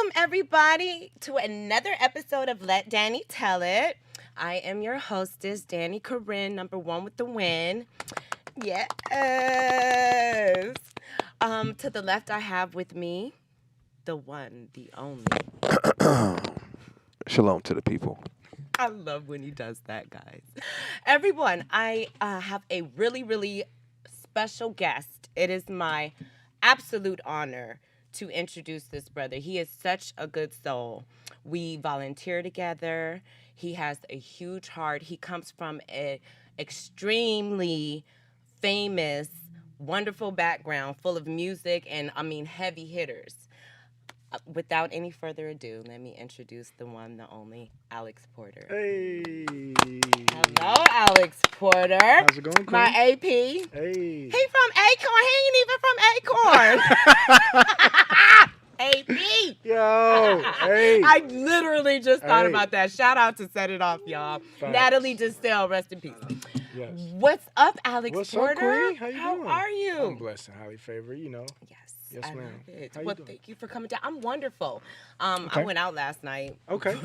Welcome, everybody, to another episode of Let Dani Tell It. I am your hostess, Dani Corinne, number one with the win. Yes. To the left, I have with me the one, the only. Shalom to the people. I love when he does that, guys. Everyone, I have a really, really special guest. It is my absolute honor to introduce this brother. He is such a good soul. We volunteer together. He has a huge heart. He comes from an extremely famous, wonderful background full of music and, heavy hitters. Without any further ado, let me introduce the one, the only, Alex Porter. Hey. Hello, Alex Porter. How's it going, Queen? My AP. Hey. He from Acorn. He ain't even from Acorn. AP. Yo. Hey. I literally just thought Hey. about that. Shout out to Set It Off, y'all. Facts. Natalie Distel, rest in peace. Yes. What's up, Alex What's Porter? up, Queen? How you doing? are you? I'm blessed and highly favored, you know. Yes. Yes, I ma'am. love it. How you Well, doing? thank you for coming down. I'm wonderful. Okay. I went out last night. Okay.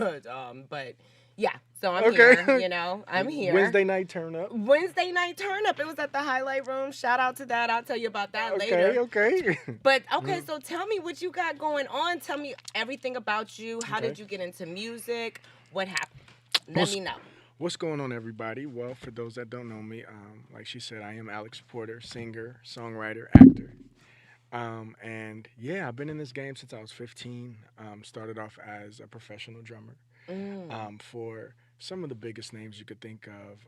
But yeah, so I'm Okay. here, I'm here. Wednesday night turn up. Wednesday night turn up. It was at the Highlight Room. Shout out to that. I'll tell you about that later. Okay. But okay, so tell me what you got going on. Tell me everything about you. How Okay. did you get into music? What happened? Let What's- me know. What's going on, everybody? Well, for those that don't know me, like she said, I am Alex Porter, singer, songwriter, actor. And yeah, I've been in this game since I was 15. Started off as a professional drummer for some of the biggest names you could think of: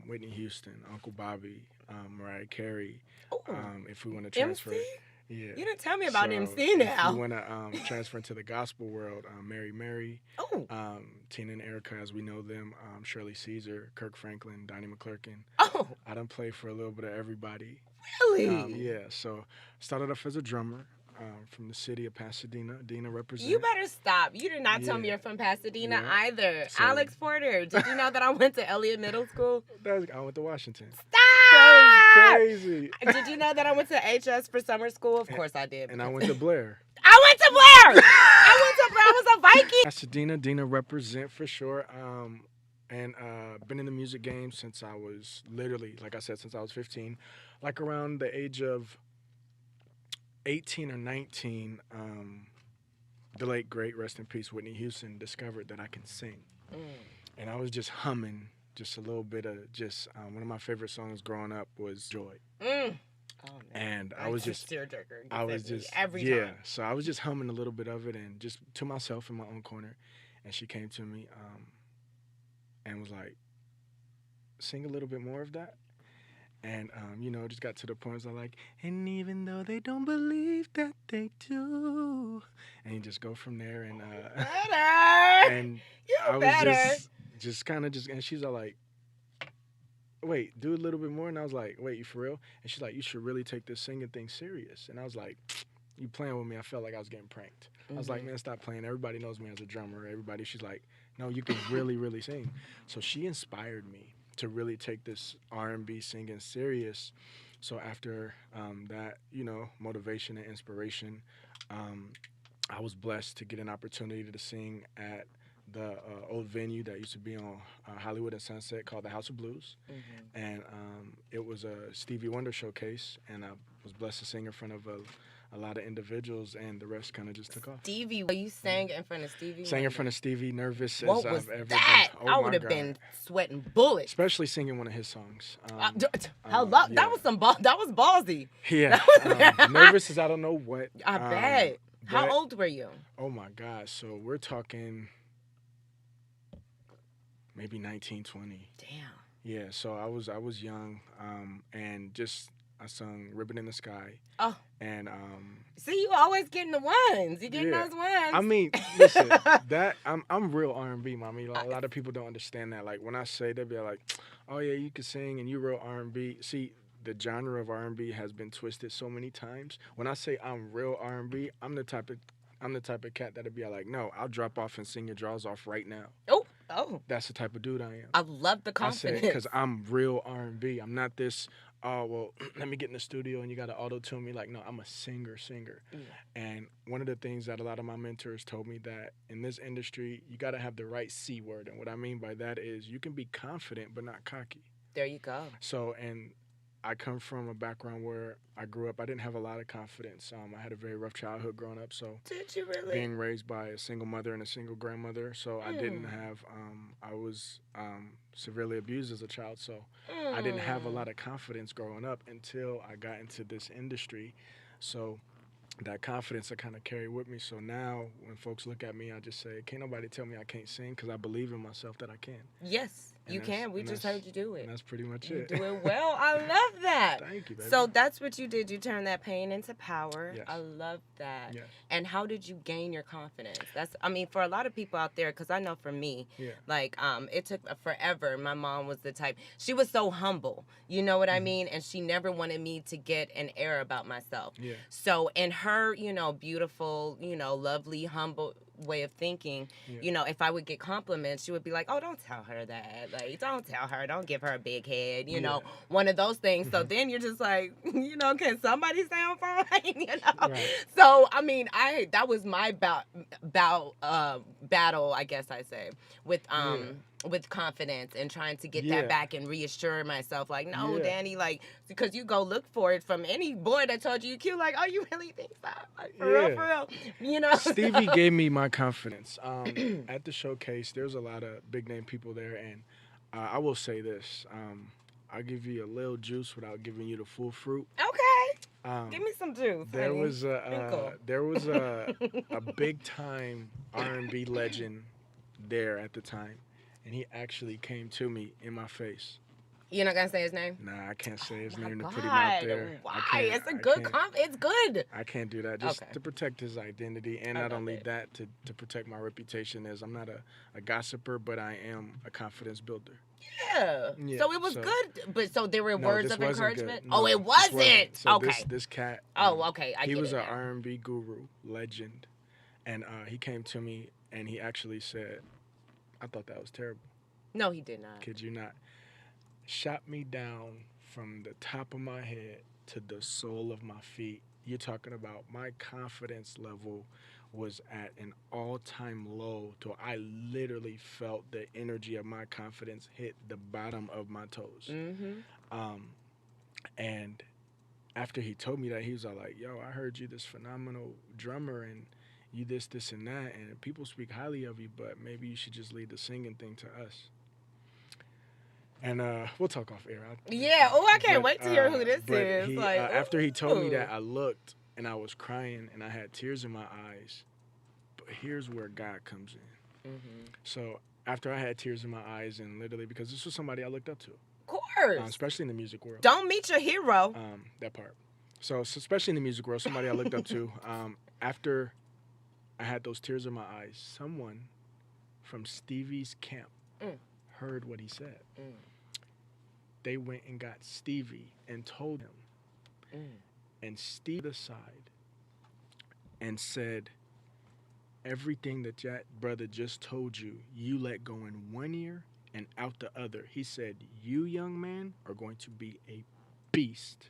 Whitney Houston, Uncle Bobby, Mariah Carey. Ooh. If we want to transfer, MC? yeah. You didn't tell me about So MC If now. you want to transfer into the gospel world, Mary, Oh. Tina and Erica, as we know them, Shirley Caesar, Kirk Franklin, Donnie McClurkin. Oh, I done played for a little bit of everybody. really? Yeah, so started off as a drummer from the city of Pasadena. Dina represent. You better stop. You did not tell me Yeah. you're from Pasadena Yeah. either. So- Alex Porter, did you know that I went to Elliott Middle School? I went to Washington. Stop! That was crazy. Did you know that I went to HS for summer school? Of course I did. And I went to Blair. I went to Blair! I was a Viking! Pasadena, Dina represent for sure. And been in the music game since I was literally, like I said, since I was 15. Like around the age of 18 or 19, the late, great, rest in peace, Whitney Houston discovered that I can sing. And I was just humming just a little bit of just, one of my favorite songs growing up was Joy. Oh, man. And I was just, tearjerker. I was just, every yeah. time. So I was just humming a little bit of it and just to myself in my own corner. And she came to me and was like, sing a little bit more of that. And, just got to the point where I was like, and even though they don't believe that they do. And you just go from there. And, Better! and You I was better! just kind of and she's all like, wait, do a little bit more. And I was like, wait, you for real? And she's like, you should really take this singing thing serious. And I was like, you playing with me? I felt like I was getting pranked. I was like, man, stop playing. Everybody knows me as a drummer. Everybody, she's like, no, you can really, really sing. So she inspired me to really take this R&B singing serious. So after that, motivation and inspiration, I was blessed to get an opportunity to sing at the old venue that used to be on Hollywood and Sunset called the House of Blues. And it was a Stevie Wonder showcase, and I was blessed to sing in front of a lot of individuals, and the rest kind of just took off. Stevie, you sang in front of Stevie? Sang in front of Stevie, nervous What as was I've ever that? been. Oh I my would have God. been sweating bullets. Especially singing one of his songs. Hello, yeah. that was that was ballsy. Yeah, nervous as I don't know what. I bet. How but- old were you? Oh my gosh! So we're talking maybe 19, 20. Damn. Yeah, so I was young, and just I sung "Ribbon in the Sky." Oh. And See, you always getting the ones. You getting Yeah. those ones. I mean, listen, that I'm real R&B, mommy. A lot of people don't understand that. Like when I say, they'll be like, "Oh yeah, you can sing and you real R&B." See, the genre of R&B has been twisted so many times. When I say I'm real R&B, I'm the type of cat that'll be like, "No, I'll drop off and sing your draws off right now." Oh. That's the type of dude I am. I love the I say confidence. because I'm real R&B. I'm not this oh well, let me get in the studio and you got to auto tune me. Like, no, I'm a singer. Yeah. And one of the things that a lot of my mentors told me that in this industry, you got to have the right C word. And what I mean by that is you can be confident but not cocky. There you go. So, and I come from a background where I grew up. I didn't have a lot of confidence. I had a very rough childhood growing up. So, Did you really? being raised by a single mother and a single grandmother, so I didn't Mm. have. I was severely abused as a child, so I didn't have a Mm. lot of confidence growing up until I got into this industry. So that confidence I kind of carry with me. So now when folks look at me, I just say, can't nobody tell me I can't sing because I believe in myself that I can. Yes, And you that's can. We and just that's heard you do and it. that's pretty much You it. do it well. I love that. Thank you, baby. So that's what you did. You turned that pain into power. Yes. I love that. Yes. And how did you gain your confidence? That's, I mean, for a lot of people out there, because I know for me, Yeah. like, it took forever. My mom was the type, she was so humble, you know what I mean? And she never wanted me to get an air about myself. Yeah. So in her, beautiful, lovely, humble way of thinking, Yeah. if I would get compliments, she would be like, oh, don't tell her that. Like, don't tell her. Don't give her a big head, Yeah. one of those things. So then you're just like, can somebody sound fine? Right. So, I mean, that was my battle, I guess I say, with with confidence and trying to get Yeah. that back and reassure myself, like, no, Yeah. Danny, like, because you go look for it from any boy that told you cute, like, oh, you really think so? Like, for real, Stevie gave me my confidence. At the showcase, there's a lot of big name people there, and I will say this: I'll give you a little juice without giving you the full fruit. Okay, give me some juice. There honey. was Sprinkle. there was a big time R&B legend there at the time, and he actually came to me in my face. You're not gonna say his name? Nah, I can't say his My name to God, put him out there. why? It's a good it's good. I can't do that. Just Okay. to protect his identity, and I not love only it. that, to protect my reputation as I'm not a gossiper, but I am a confidence builder. Yeah. Yeah, So it was so- good, but so there were No, words this of wasn't encouragement. good. Oh, No, it this wasn't. So Okay. this cat. Oh, okay. I he get was it an now. R&B guru, legend, and he came to me and he actually said, "I thought that was terrible. No, he did not. Kid you not." Shot me down from the top of my head to the sole of my feet. You're talking about my confidence level was at an all-time low to I literally felt the energy of my confidence hit the bottom of my toes. Mm-hmm. Um, and after he told me that, he was all like, "Yo, I heard you this phenomenal drummer and you this and that, and people speak highly of you, but maybe you should just leave the singing thing to us." And we'll talk off air. Yeah. Oh, I can't But, wait to hear who this but is. he, Like, after he told me ooh. that, I looked and I was crying and I had tears in my eyes. But here's where God comes in. Mm-hmm. So after I had tears in my eyes, and literally because this was somebody I looked up to, Of course. especially in the music world. Don't meet your hero. That part. So especially in the music world, somebody I looked up to. After I had those tears in my eyes, someone from Stevie's camp heard what he said. They went and got Stevie and told him. And Steve aside and said, everything that brother just told you, you let go in one ear and out the other. He said, you young man are going to be a beast.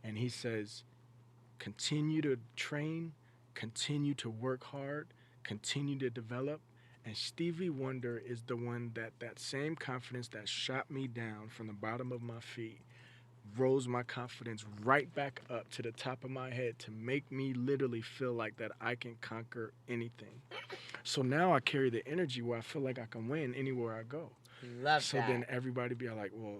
And he says, continue to train, continue to work hard, continue to develop. And Stevie Wonder is the one that same confidence that shot me down from the bottom of my feet rose my confidence right back up to the top of my head to make me literally feel like that I can conquer anything. So now I carry the energy where I feel like I can win anywhere I go. Love So that. then everybody be like, well,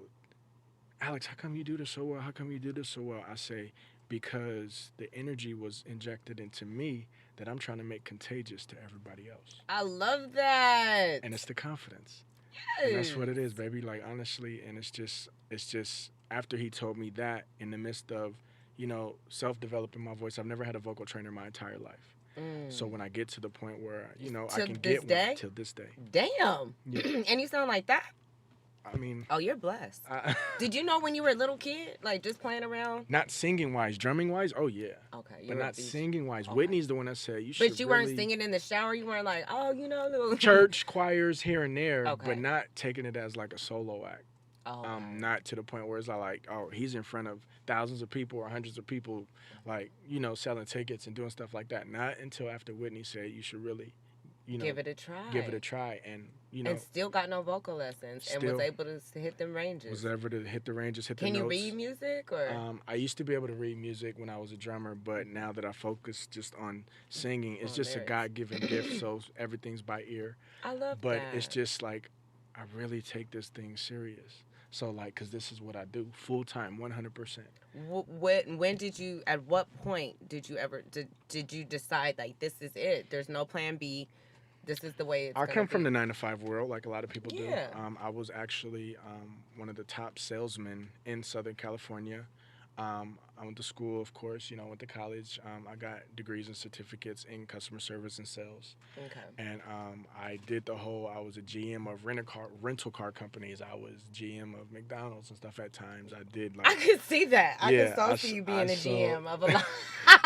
Alex, how come you do this so well? How come you do this so well? I say, because the energy was injected into me that I'm trying to make contagious to everybody else. I love that. And it's the confidence. Yes. And that's what it is, baby. Like, honestly, and it's just after he told me that in the midst of, self-developing my voice, I've never had a vocal trainer my entire life. So when I get to the point where, I can get one till this day. Damn. Yeah. And you sound like that? I mean, oh, you're blessed. Did you know when you were a little kid, like just playing around? Not singing wise, drumming wise. Oh yeah. Okay. But not singing wise. Okay. Whitney's the one that said you should. But you really weren't singing in the shower. You weren't like, oh, little church choirs here and there, Okay. but not taking it as like a solo act. Oh wow. Not to the point where it's like, oh, he's in front of thousands of people or hundreds of people, like, selling tickets and doing stuff like that. Not until after Whitney said you should really, you know, Give it a give it a try. try. And, And still got no vocal lessons and was still able to hit them ranges. was able to hit the ranges, hit the Can you read notes. music or I used to be able to read music when I was a drummer, but now that I focus just on singing, it's on just a lyrics? God given gift. So everything's by ear. I love But it's that. just like, I really take this thing serious. So, like, because this is what I do full time, 100%. When did you? At what point did you ever did you decide like this is it? There's no plan B. This is the way it's I gonna come from the be. 9 to 5 world, like a lot of people do. Yeah. I was actually one of the top salesmen in Southern California. I went to school, of course, went to college. I got degrees and certificates in customer service and sales. Okay. And I did I was a GM of rental car companies. I was GM of McDonald's and stuff at times. I did I like, could see that. I could yeah, so see you being a so, GM of a lot.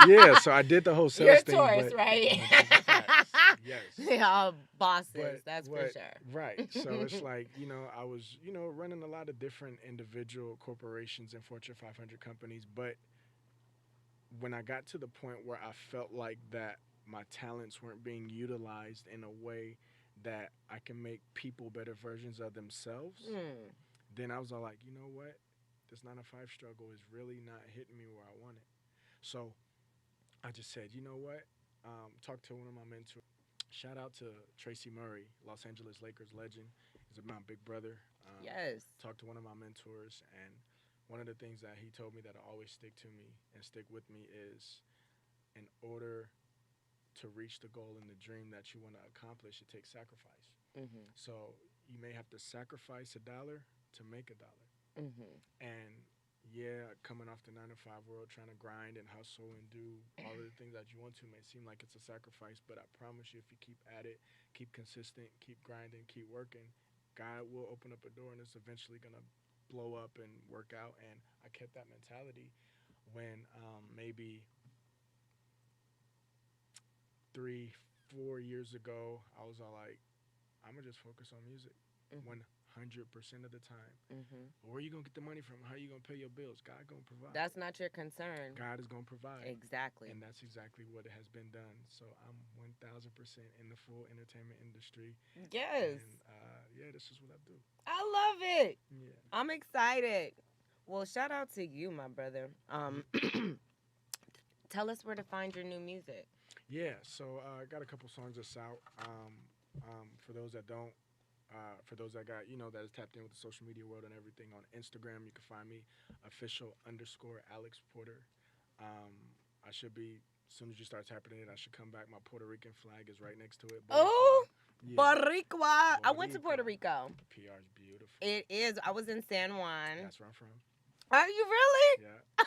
yeah, so I did the whole You're sales a thing, tourist, but right? facts, yes. They all bosses, But that's for what right. sure. So it's like, I was, running a lot of different individual corporations and Fortune 500 companies, but when I got to the point where I felt like that my talents weren't being utilized in a way that I can make people better versions of themselves, Hmm. then I was all like, you know what? This 9 to 5 struggle is really not hitting me where I want it. So I just said, you know what? Talked to one of my mentors. Shout out to Tracy Murray, Los Angeles Lakers legend. He's my big brother. Yes. Talked to one of my mentors, and one of the things that he told me that'll always stick to me and stick with me is, in order to reach the goal and the dream that you want to accomplish, it takes sacrifice. Mhm. So you may have to sacrifice $1 to make $1. Mhm. And yeah, coming off the 9 to 5 world, trying to grind and hustle and do all of the things that you want to may seem like it's a sacrifice, but I promise you, if you keep at it, keep consistent, keep grinding, keep working, God will open up a door and it's eventually gonna blow up and work out. And I kept that mentality when maybe 3, 4 years ago, I was all like, I'm gonna just focus on music Mhm. 100% of the time. Mhm. Where are you gonna get the money from? How are you gonna pay your bills? God gonna provide. That's not your concern. God is gonna provide, Exactly. and that's exactly what has been done. So I'm 1,000% in the full entertainment industry, Yes. and yeah, this is what I do. I love it. Yeah, I'm excited. Well, shout out to you, my brother. Tell us where to find your new music. yeah. So I got a couple songs that's out. For those that don't. For those that got, that is tapped in with the social media world and everything, on Instagram, you can find me official underscore Alex Porter. Um, I should be, as soon as you start tapping in, I should come back. My Puerto Rican flag is right next to it. Oh, Boricua. Yeah. Boricua. I went to Puerto Boricua. Rico. PR is beautiful. It is. I was in San Juan. That's where I'm from. Are you really? Yeah.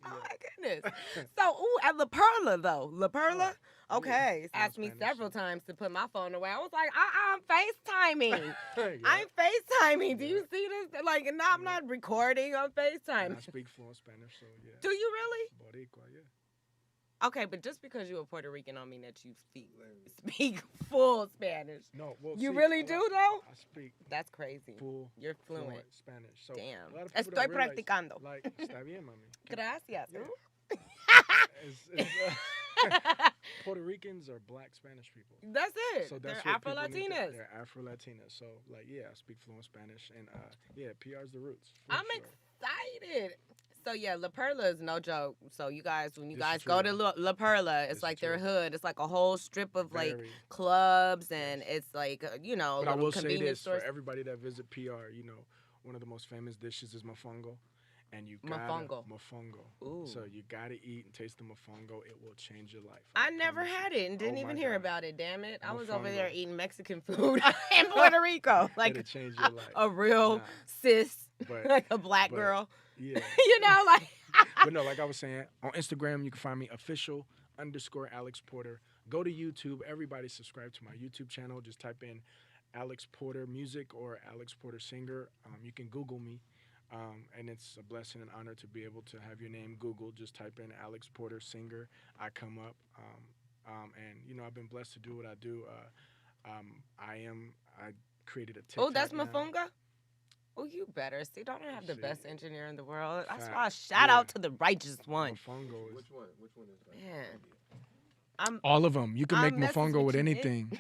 Oh Yeah. my goodness. So, ooh, at La Perla though. La Oh, Perla? yeah. Okay. Fluent Asked me Spanish. several times to put my phone away. I was like, I'm FaceTiming. Yeah. I'm FaceTiming. Do Yeah. you see this? Like, no, I'm Yeah. not recording. I'm And I FaceTiming. speak fluent Spanish, so yeah. Do you really? Boricua, yeah. Okay, but just because you're a Puerto Rican don't mean that you speak full Spanish. No, well, You see, really do though? I speak That's crazy. full You're fluent. Spanish. So Damn. a lot of people Estoy don't realize, practicando. like, está bien, mami. Gracias. Yeah. It's, Puerto Ricans are black Spanish people. That's it. So They're that's what Afro people need to, Latinas. they're Afro Latinas. So like, yeah, I speak fluent Spanish, and yeah, PR's the roots. For I'm sure. excited. So yeah, La Perla is no joke. So you guys, when you This is guys go to true. La Perla, This it's is like their true. hood. It's like a whole strip of like Very. clubs, and Yes. it's like But I little will say convenience this stores. for everybody that visit PR, one of the most famous dishes is mofongo, and you gotta Mofongo. mofongo. Ooh. So you gotta eat and taste the mofongo. It will change your life. I never promise you. had it and didn't Oh even my hear God. about it. Damn it! I was over there Mofongo. eating Mexican food in Puerto Rico, like It'll change your life. a real Nah, cis, but like a black but girl. yeah. Like. But no, like I was saying, on Instagram you can find me official underscore Alex Porter. Go to YouTube. Everybody subscribe to my YouTube channel. Just type in Alex Porter Music or Alex Porter Singer. You can Google me. And it's a blessing and honor to be able to have your name Googled. Just type in Alex Porter Singer. I come up. And I've been blessed to do what I do. I created a TikTok Oh, that's now. mofonga. Oh, you better. See, don't I have the See, best engineer in the world? That's why I facts. shout Yeah. out to the righteous one. Mofongo is Which one? Which one is that? Man, I'm all of them. You can make I'm messes mofongo with with you, Nick. anything.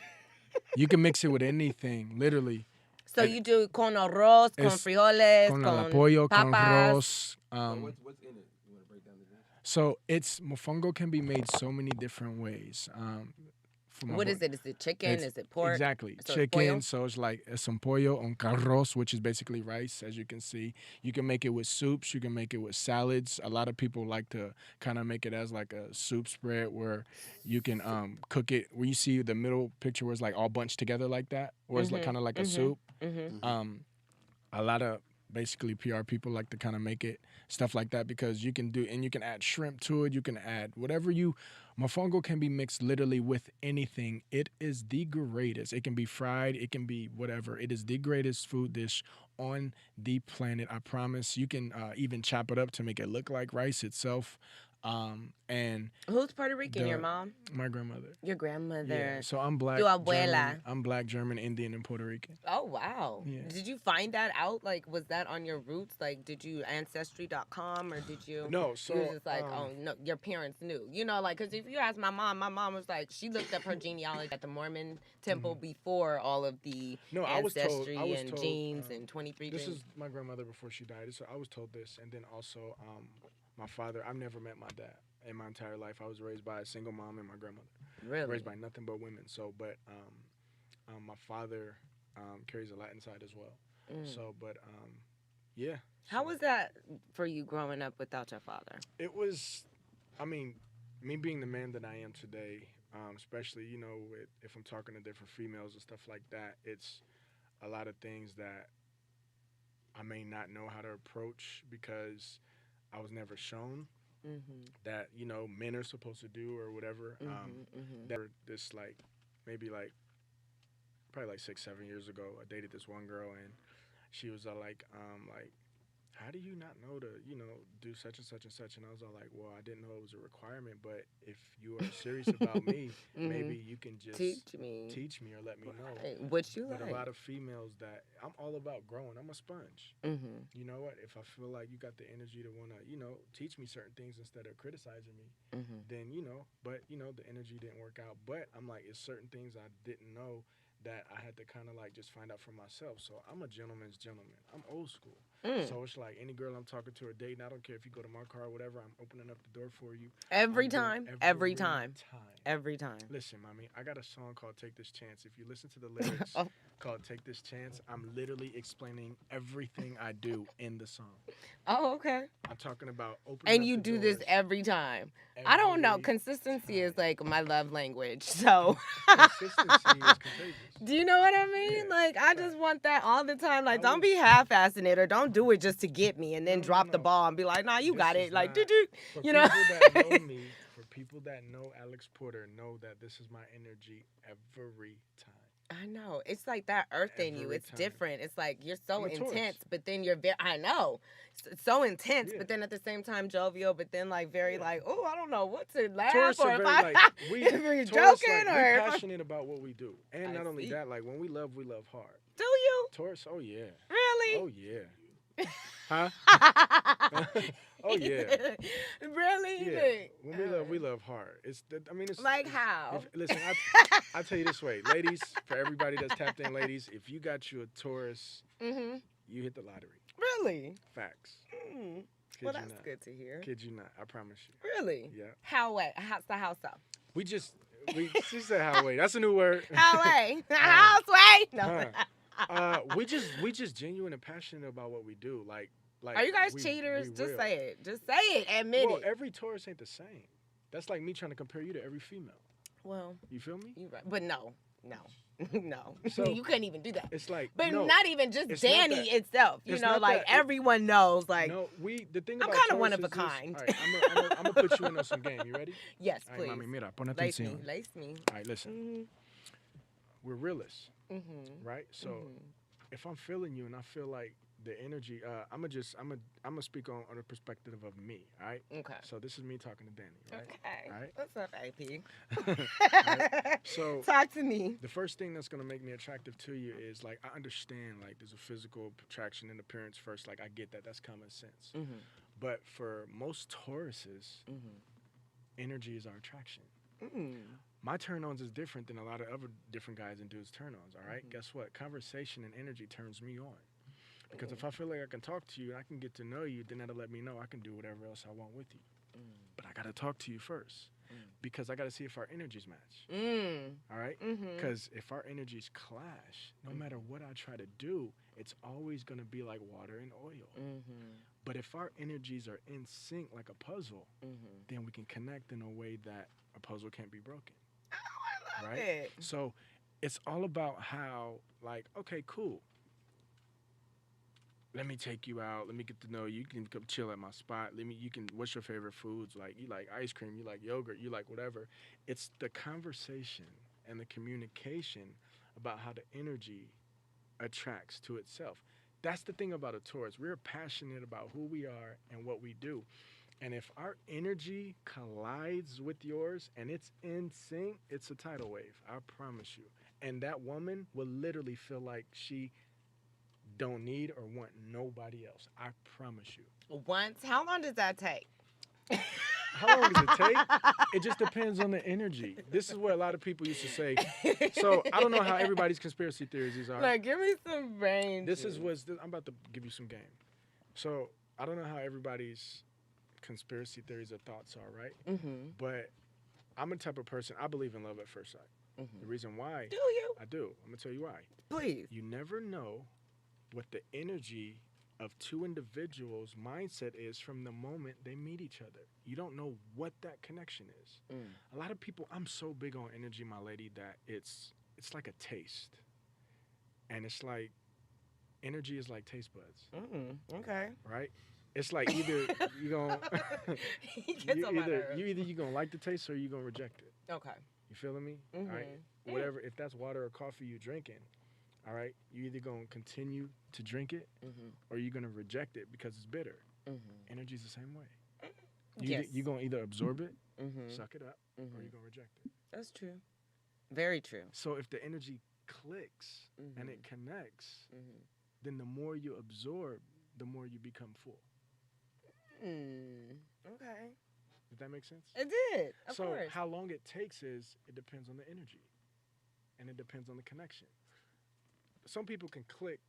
You can mix it with anything, literally. So And you do con arroz, con it's frijoles, con el con pollo, con papas. arroz. So what's in it? You want to break down the dish? So it's mofongo can be made so many different ways. For my What boy. is it? Is it chicken? It's Is it pork? exactly So it's pollo? chicken. So it's like some pollo on carros, which is basically rice, as you can see. You can make it with soups. You can make it with salads. A lot of people like to kind of make it as like a soup spread where you can cook it. Where you see the middle picture where it's like all bunched together like that, where it's like kind of like a soup. Mm-hmm. A lot of basically PR people like to kind of make it stuff like that because you can do and you can add shrimp to it. You can add whatever you. Mofongo can be mixed literally with anything. It is the greatest. It can be fried. It can be whatever. It is the greatest food dish on the planet. I promise. You can even chop it up to make it look like rice itself. And Who's Puerto Rican? Your mom? my grandmother. Your grandmother? Yeah. So I'm black. Tu abuela. German, I'm black, German, Indian, and Puerto Rican. Oh wow! Yeah. Did you find that out? Like, was that on your roots? Like, did you ancestry.com or did you? No. So You was just like, oh no, your parents knew. You know, like, because if you ask my mom was like, she looked up her genealogy at the Mormon temple before all of the No, I was told- ancestry I was and told, genes and 23 This genes. is my grandmother before she died. So I was told this, and then also my father. I've never met my dad in my entire life. I was raised by a single mom and my grandmother. Really? Raised by nothing but women. So, but my father carries a Latin side as well. So, but yeah. How So was that for you growing up without your father? it was? I mean, me being the man that I am today, especially if I'm talking to different females and stuff like that, it's a lot of things that I may not know how to approach because I was never shown Mm-hmm. that men are supposed to do or whatever. That this like maybe like probably like 6-7 years ago, I dated this one girl and she was like how do you not know to do such and such and such? And I was all like, well, I didn't know it was a requirement, but if you are serious about me, maybe you can just Teach me. or let me know. Right. What you But like. a lot of females that I'm all about growing. I'm a sponge. Mm-hmm. You know what? If I feel like you got the energy to want to, teach me certain things instead of criticizing me, Mm-hmm. then, but, the energy didn't work out. But I'm like, it's certain things I didn't know that I had to kind of like just find out for myself. So I'm a gentleman's gentleman. I'm old school. So it's like any girl I'm talking to or dating, I don't care if you go to my car or whatever, I'm opening up the door for you. Every I'm doing time. Every time. Every time. Listen, mommy, I got a song called Take This Chance. If you listen to the lyrics Oh. called Take This Chance, I'm literally explaining everything I do in the song. Oh, okay. I'm talking about opening And up you the do this doors every time. I don't know. every Consistency is time. like my love language. So, Consistency is contagious. do you know what I mean? Yeah, Like, I just want that all the time. Like, I don't be was- half-assing it or don't do it just to get me and then No, drop the no. ball and be like, nah, you This got is it. Like, not- did you? For You know? people that know me, for people that know Alex Porter, know that this is my energy every time. I know. It's like that earth in you. Every It's time. different. It's like you're so I'm a Taurus. intense, but then you're very, I know. So intense, Yeah. but then at the same time jovial, but then like very Yeah. like, oh, I don't know what to laugh Taurus or are if very I, like if you're Taurus, joking like, or we're if I, passionate about what we do, and I not only see. that, like when we love hard. do you? Taurus, oh yeah, Really? oh yeah, huh? Oh yeah, Really? You yeah. think? When we love hard. It's Like it's- how? Listen, I tell you this way, ladies, for everybody that's tapped in, ladies, if you got you a Taurus, Mm-hmm. you hit the lottery. Really? Facts. Mm. Kid Well, you that's not. good to hear. Kid you not. I promise you. Really? Yeah. How way? How so? She said how way. That's a new word. How way? House way? No. We just genuine and passionate about what we do. Like Are you guys we cheaters? Just real. say it. Just say it. Admit Well, it. every Taurus ain't the same. That's like me trying to compare you to every female. Well, You feel me? you're right. But no. No. So- you couldn't even do that. It's like But no, not even just it's not Danny that- itself. You it's know, not like that- everyone knows. Like, no. The thing I'm about kinda one Taurus of a is this- kind. All right, I'm gonna put you in on some game. You ready? yes, All right, please. mami, mira, pon Lace me. atención. Lace me. All right, listen. Mm-hmm. We're realists, Mm-hmm. right? So if I'm feeling you and I feel like the energy. I'm gonna speak on the perspective of me. All right. Okay. So this is me talking to Danny. Right. Okay. All right. What's up, AP? All right. So Talk to me. the first thing that's gonna make me attractive to you is like I understand like there's a physical attraction in appearance first. Like I get that. That's common sense. Mm-hmm. But for most Tauruses, Mm-hmm. energy is our attraction. Mm. My turn-ons is different than a lot of other different guys and dudes' turn-ons. All right? Mhm. Guess what? Conversation and energy turns me on. Because if I feel like I can talk to you, I can get to know you, then that'll let me know I can do whatever else I want with you. But I gotta talk to you first because I gotta see if our energies match. Mm. All right? Mm-hmm. Because if our energies clash, no matter what I try to do, it's always gonna be like water and oil. Mm-hmm. But if our energies are in sync like a puzzle, Mm-hmm. then we can connect in a way that a puzzle can't be broken. Oh, I love Right? it. So it's all about how, like, okay, cool. Let me take you out. Let me get to know you. You can come chill at my spot. What's your favorite foods? Like, you like ice cream, you like yogurt, you like whatever. It's the conversation and the communication about how the energy attracts to itself. That's the thing about a Taurus. We're passionate about who we are and what we do. And if our energy collides with yours and it's in sync, it's a tidal wave. I promise you. And that woman will literally feel like she don't need or want nobody else. I promise you. Once, how long does that take? How long does it take? It just depends on the energy. This is what a lot of people used to say. So I don't know how everybody's conspiracy theories are. Like, give me some brain. This is what's. I'm about to give you some game. So I don't know how everybody's conspiracy theories or thoughts are, right? Mm-hmm. But I'm a type of person. I believe in love at first sight. Mm-hmm. The reason why Do you? I do, I'm gonna tell you why. Please. You never know what the energy of two individuals' mindset is from the moment they meet each other. You don't know what that connection is. Mm. A lot of people, I'm so big on energy, my lady, that it's like a taste. And it's like energy is like taste buds, Okay. right? It's like either you gonna He gets on my nerves. you gonna like the taste or you gonna reject it. Okay. You feeling me? Mhm. All right. Whatever, if that's water or coffee you drinking, all right, you either gonna continue to drink it Mm-hmm. or you're gonna reject it because it's bitter. Mm-hmm. Energy's the same way. Yes. You gonna either absorb it, Mm-hmm. suck it up, or Mm-hmm. you're gonna reject it. That's true. Very true. So if the energy clicks Mm-hmm. and it connects, Mm-hmm. then the more you absorb, the more you become full. Okay. Does that make sense? It did. Of So course. how long it takes is it depends on the energy, and it depends on the connection. Some people can click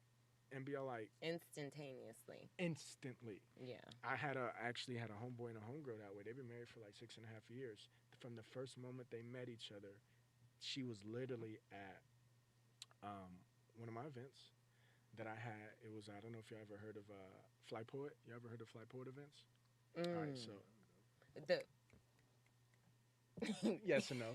and be all like Instantaneously. instantly. Yeah. I actually had a homeboy and a homegirl that way. They've been married for like 6.5 years. From the first moment they met each other, she was literally at one of my events that I had. It was, I don't know if you ever heard of Fly Poet. You ever heard of Fly Poet events? All right, so The yes and no.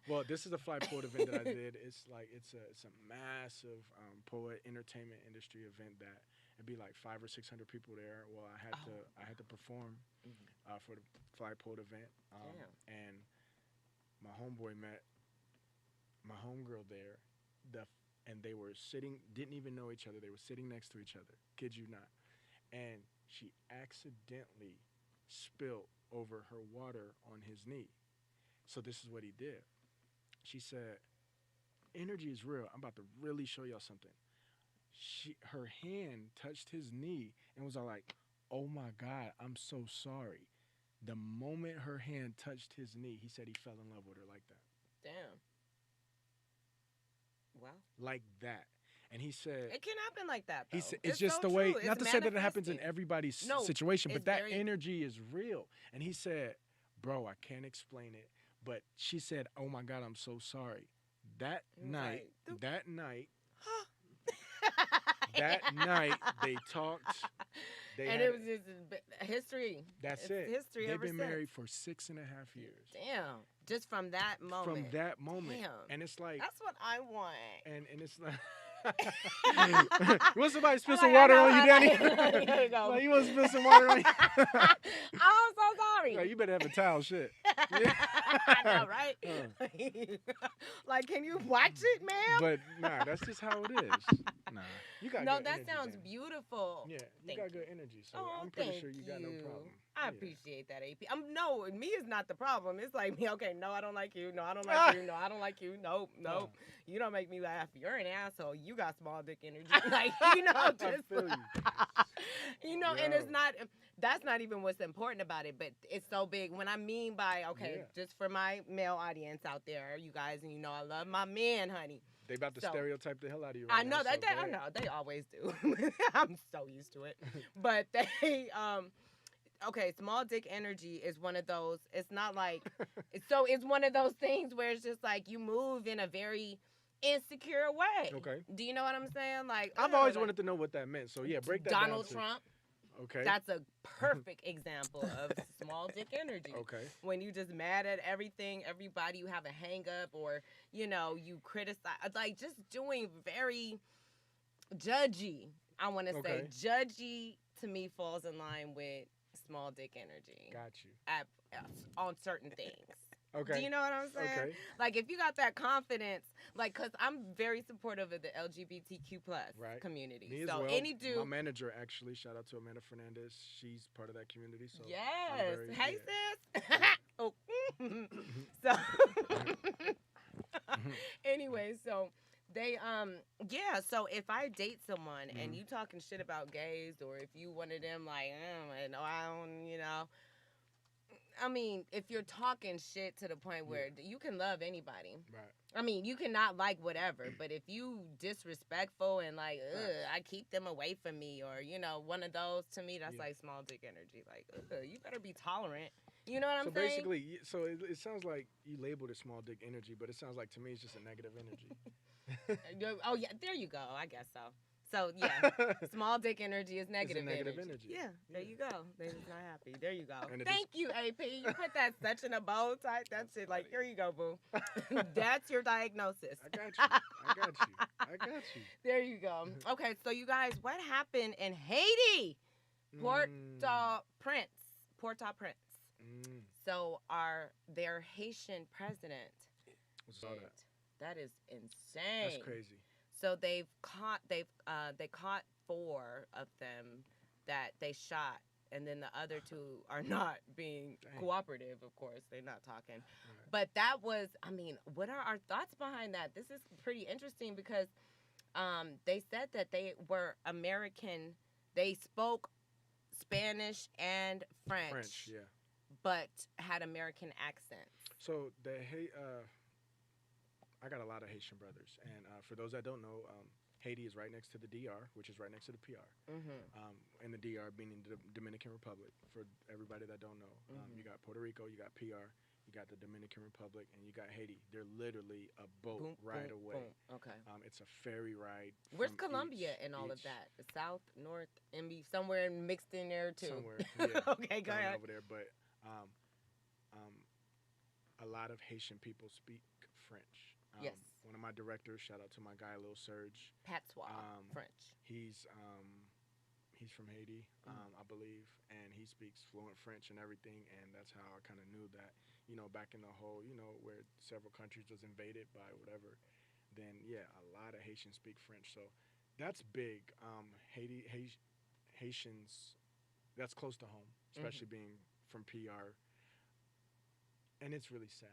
Well, this is a Fly Poet event that I did. It's a massive poet entertainment industry event that it'd be like 500 or 600 people there. Well, I had to perform for the Fly Poet event, and my homeboy met my homegirl there. And they were sitting, didn't even know each other. They were sitting next to each other. Kid you not. And she accidentally spilled over her water on his knee. So this is what he did. She said, energy is real. I'm about to really show y'all something. Her hand touched his knee and was all like, oh my God, I'm so sorry. The moment her hand touched his knee, he said he fell in love with her like that. Damn. Wow. Like that. And he said, It can happen like that, though. he said, it's just the way, not to say that it happens in everybody's situation, but that energy is real. And he said, bro, I can't explain it. But she said, oh my God, I'm so sorry. That night, they talked. And it was just history. That's It's it. history They've ever been since. married for 6.5 years. Damn. Just from that moment. From that moment. Damn. And it's like, That's what I want. and it's like, you want somebody to spill I'm some like, water I know, on you, I Danny? know. Here you go. Like, you want to spill some water on you? I'm so sorry. Like, you better have a towel, shit. I know, right? Like, can you watch it, ma'am? But nah, that's just how it is. Nah. You got No, good that energy, sounds Dani. beautiful. Yeah, you Thank got you. good energy, so Oh, I'm pretty thank sure you got no problem. I Yeah. appreciate that, AP. No, me is not the problem. It's like me. Okay, no, I don't like you. No, I don't like you. No, I don't like you. Nope, nope. You don't make me laugh. You're an asshole. You got small dick energy. Like I just feel you. and it's Yo. not. That's not even what's important about it. But it's so big. When I mean by okay, Yeah. just for my male audience out there, you guys, and I love my man, honey. They about to So, stereotype the hell out of you I right know now. that. So go I ahead. know they always do. I'm so used to it. But they okay, small dick energy is one of those. It's not like it's one of those things where it's just like you move in a very insecure way. Okay. Do you know what I'm saying? Like I've always wanted to know what that meant. So yeah, break that Donald down. Trump. Okay. That's a perfect example of small dick energy. Okay. When you just mad at everything, everybody, you have a hang up, or you criticize, like just doing very judgy. I want to Okay. say judgy to me falls in line with small dick energy Got you. on certain things. Okay. Do you know what I'm saying? Okay. Like if you got that confidence, like, cause I'm very supportive of the LGBTQ plus Right. community. Me as So well. any dude, My manager actually, shout out to Amanda Fernandez. She's part of that community. So I'm yes, very, hey yeah. sis. Oh, so anyway, so they yeah. So if I date someone and you talking shit about gays, or if you one of them like no, I don't. I mean, if you're talking shit to the point where you can love anybody. Right. I mean, you cannot like whatever, but if you disrespectful and like, I keep them away from me, or one of those, to me that's like small dick energy. Like, you better be tolerant. You know what I'm So saying? basically, so it sounds like you labeled it small dick energy, but it sounds like to me it's just a negative energy. Oh yeah, there you go. I guess so. So yeah, small dick energy is negative, negative energy. Yeah, there you go. They're just not happy. There you go. And Thank you, AP. You put that such in a bow tie. That's it. Like, here you go, boo. That's your diagnosis. I got you. I got you. I got you. There you go. Okay, so you guys, what happened in Haiti? Port-au-Prince. Port-au-Prince. So their Haitian president. Saw that. That is insane. That's crazy. So they caught 4 of them that they shot, and then the other 2 are not being cooperative. Of course, they're not talking. Right. But that was, I mean, what are our thoughts behind that? This is pretty interesting because they said that they were American. They spoke Spanish and French. French, yeah. But had American accents. So I got a lot of Haitian brothers, and for those that don't know, Haiti is right next to the DR, which is right next to the PR. And the DR being the Dominican Republic. For everybody that don't know, you got Puerto Rico, you got PR, you got the Dominican Republic, and you got Haiti. They're literally a boat ride away. Boom. Okay. It's a ferry ride. Where's Colombia in all of that? The South, North, and somewhere mixed in there too. Somewhere. Yeah. Okay, go ahead. Over there, but a lot of Haitian people speak French. Yes. One of my directors, shout out to my guy Lil Serge. Patois, French. He's from Haiti, I believe, and he speaks fluent French and everything, and that's how I kind of knew that, back in the whole, where several countries was invaded by whatever, then yeah, a lot of Haitians speak French, so that's big. Haitians, that's close to home, especially being from PR, and it's really sad.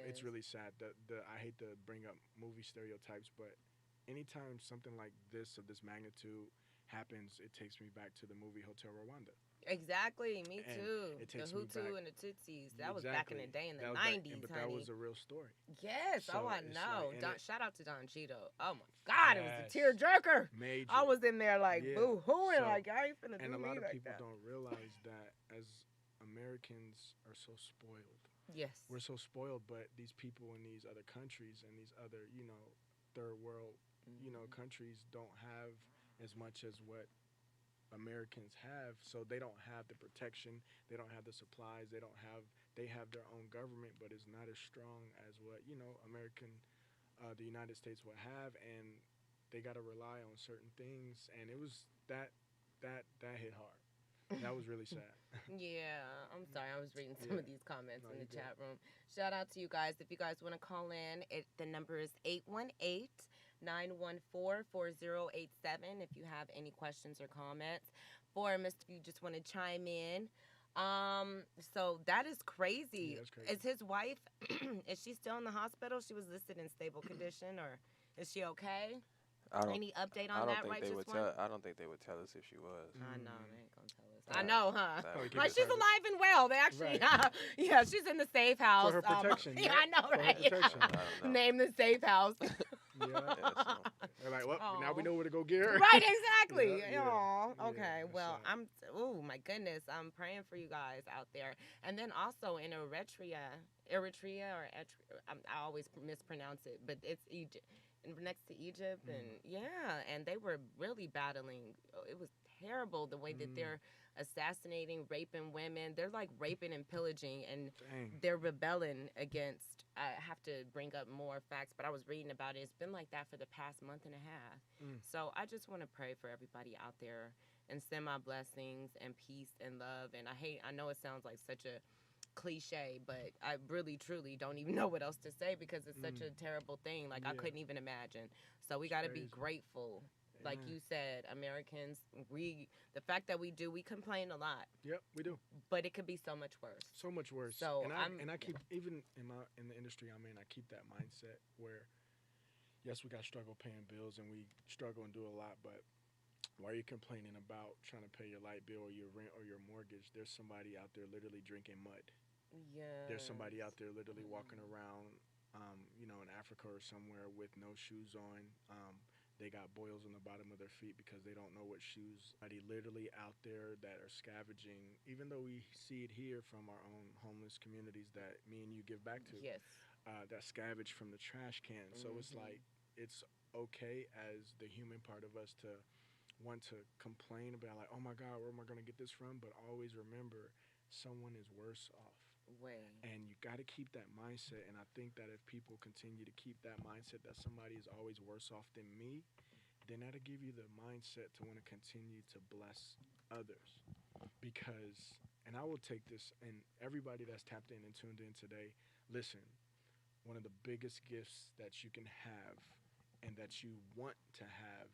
It's really sad. I hate to bring up movie stereotypes, but anytime something like this of this magnitude happens, it takes me back to the movie Hotel Rwanda. Exactly, me too. It the takes Hutu and the Tutsis. That was back in the day in the 90s, but honey. that was a real story. Yes, So I it's know. like- Shout out to Don Cheeto. Oh my God, it was Yes. a tearjerker. Major. I was in there like Yeah. boo-hooing, So- like I ain't finna do And a me lot of like people that. don't realize that as Americans are so spoiled. Yes. We're so spoiled, but these people in these other countries and these other, third world, countries don't have as much as what Americans have, so they don't have the protection, they don't have the supplies, they have their own government, but it's not as strong as what, the United States would have, and they got to rely on certain things, and it was that hit hard. That was really sad. Yeah, I'm sorry. I was reading some of these comments No, in the you chat room. Shout out to you guys. If you guys want to call in, the number is 914-4087 if you have any questions or comments. For Mr. If you just want to chime in. So that is Yeah, crazy. that's crazy. Is his wife, is she still in the hospital? She was listed in stable condition, or is she okay? I don't. Any update I on don't that think they righteous would one? tell. I don't think they would tell us if she was. I know, they ain't gonna tell us. That- I know, huh? that would Like keep it she's private. alive and well. They actually, Right. yeah, she's in the safe house. her protection, Yeah, yeah. I know, For her right? protection. I don't know. Name the safe house. Yeah. Yeah, so- They're like, well, now we Aw. know where to go get her. Right, exactly. Yeah, yeah, Aw, yeah, okay. that's Well, sad. oh my goodness, I'm praying for you guys out there. And then also in Eritrea or I always mispronounce it, but it's Egypt, next to Egypt, and yeah, and they were really battling. It was terrible the way that they're assassinating, raping women. They're like raping and pillaging, and Dang. they're rebelling against. I have to bring up more facts, but I was reading about it. It's been like that for the past month and a half. So I just want to pray for everybody out there and send my blessings and peace and love. And I know it sounds like such a cliche, but I really, truly don't even know what else to say because it's such a terrible thing. Like I Yeah. couldn't even imagine. So we It's got to be crazy. grateful. Like Amen. you said, Americans, the fact that we complain a lot, Yep, we do. but it could be so much worse. So much worse. So and I keep even in the industry I'm in, I keep that mindset where yes, we got struggle paying bills and we struggle and do a lot, but why are you complaining about trying to pay your light bill or your rent or your mortgage? There's somebody out there literally drinking mud. Yeah. There's somebody out there literally walking around, in Africa or somewhere with no shoes on. They got boils on the bottom of their feet because they don't know what shoes. Somebody literally out there that are scavenging, even though we see it here from our own homeless communities that me and you give back to, Yes. that scavenge from the trash can. So it's like, it's okay as the human part of us to want to complain about like, oh my God, where am I going to get this from? But always remember, someone is worse off. Way. And you got to keep that mindset. And I think that if people continue to keep that mindset that somebody is always worse off than me, then that'll give you the mindset to want to continue to bless others. Because, and I will take this, and everybody that's tapped in and tuned in today, listen, one of the biggest gifts that you can have and that you want to have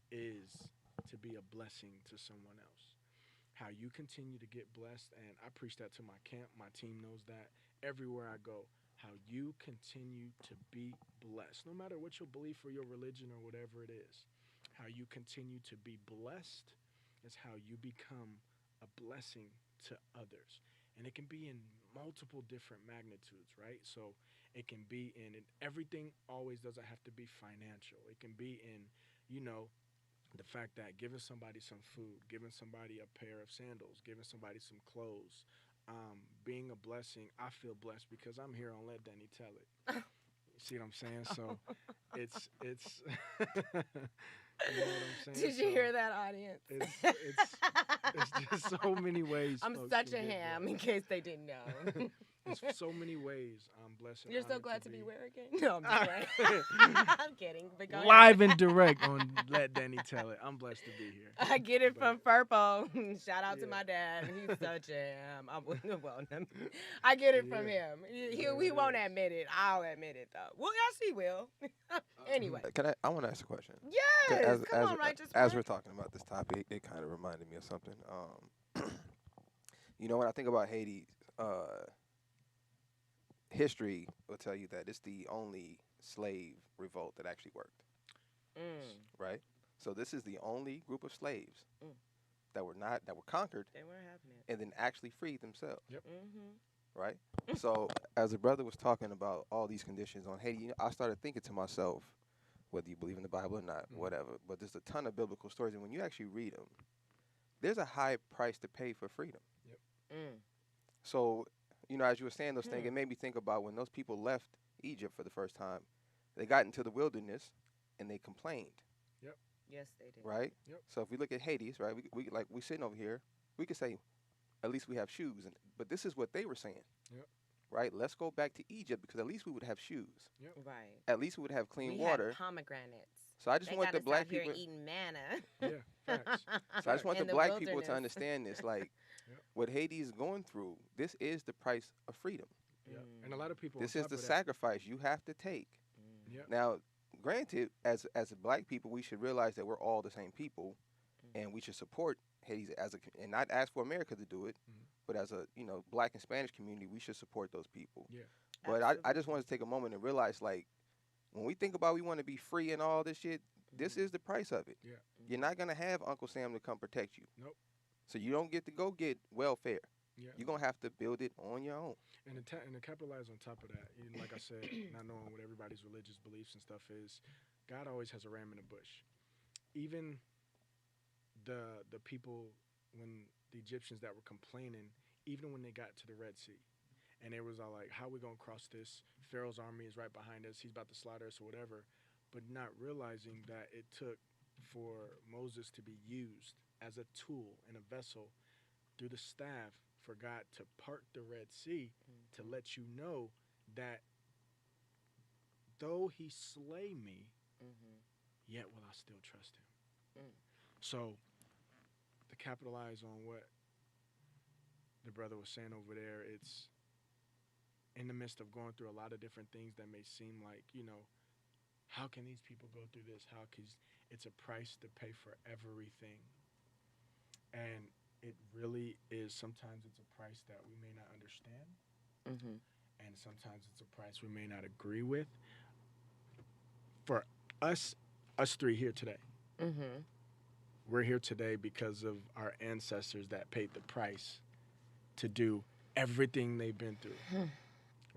is to be a blessing to someone else. How you continue to get blessed, and I preach that to my camp. My team knows that everywhere I go. How you continue to be blessed, no matter what your belief or your religion or whatever it is. How you continue to be blessed is how you become a blessing to others, and it can be in multiple different magnitudes, right? So it can be in everything. Always doesn't have to be financial. It can be in, the fact that giving somebody some food, giving somebody a pair of sandals, giving somebody some clothes, being a blessing. I feel blessed because I'm here on Let Dani Tell It. You see what I'm saying? So it's you know what I'm saying? Did you hear that, audience? It's just so many ways. I'm folks such can a get ham, blessed. in case they didn't know. There's so many ways I'm blessed. and You're so honored glad to be where again? No, I'm just playing. I'm kidding. But go ahead. Live and direct on Let Dani Tell It. I'm blessed to be here. I get it from Furpo. Shout out to Yeah. my dad. He's such a ham. I get it from Yeah. him. He Yeah, won't it is. admit it. I'll admit it though. Well, yes, he will. Anyway, I want to ask a question. yes. Come on, righteous as one. we're talking about this topic, it kind of reminded me of something. When I think about Haiti, history will tell you that it's the only slave revolt that actually worked, right? So this is the only group of slaves Mm. that were conquered They were having it. and then actually freed themselves, Mm-hmm. right? So as the brother was talking about all these conditions on Haiti, I started thinking to myself, whether you believe in the Bible or not, whatever, but there's a ton of biblical stories, and when you actually read them, there's a high price to pay for freedom. Mm. So, as you were saying those things, it made me think about when those people left Egypt for the first time, they got into the wilderness and they complained, Yes, they did. right? Yep. So if we look at Haiti, right, we sitting over here, we could say, at least we have shoes, but this is what they were saying, Yep. right? Let's go back to Egypt because at least we would have shoes, Right. at least we would have clean We water. had pomegranates. So I just They want got the us black out here people. eating manna. Yeah, facts. So I just want In the the black people to wilderness. understand this, like Yep. what Haiti is going through. This is the price of freedom. Yeah. And a lot of people. This on is top the of that, sacrifice you have to take. Yeah. Now, granted, as black people, we should realize that we're all the same people, and we should support Haiti and not ask for America to do it, but as a black and Spanish community, we should support those people. Yeah. But I just want to take a moment and realize, like, when we think about we want to be free and all this shit, this is the price of it. Yeah. You're not gonna have Uncle Sam to come protect you. Nope. So you don't get to go get welfare. Yeah. You're gonna have to build it on your own. And to capitalize on top of that, like I said, not knowing what everybody's religious beliefs and stuff is, God always has a ram in the bush. Even the people, when the Egyptians that were complaining, even when they got to the Red Sea, and it was all like, how we gonna cross this? Pharaoh's army is right behind us. He's about to slaughter us or whatever. But not realizing that it took for Moses to be used as a tool and a vessel through the staff for God to part the Red Sea to let you know that though he slay me, yet will I still trust him. So to capitalize on what the brother was saying over there, it's in the midst of going through a lot of different things that may seem like, how can these people go through this? How? Because it's a price to pay for everything. And it really is. Sometimes it's a price that we may not understand. And sometimes it's a price we may not agree with. For us three here today, we're here today because of our ancestors that paid the price to do everything they've been through.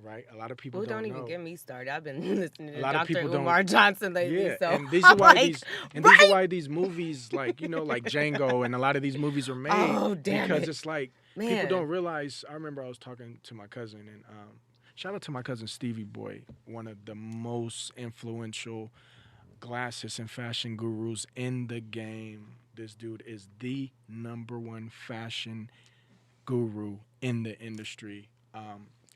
Right? A lot of people don't even know. get me started. I've been listening to A lot of Dr. people don't- Umar Johnson lately. Yeah, So and these are why like, these are why these movies like Django and a lot of these movies are made. Oh, damn because it. it's like Man. people don't realize. I remember I was talking to my cousin and shout out to my cousin Stevie Boy, one of the most influential glasses and fashion gurus in the game. This dude is the #1 fashion guru in the industry.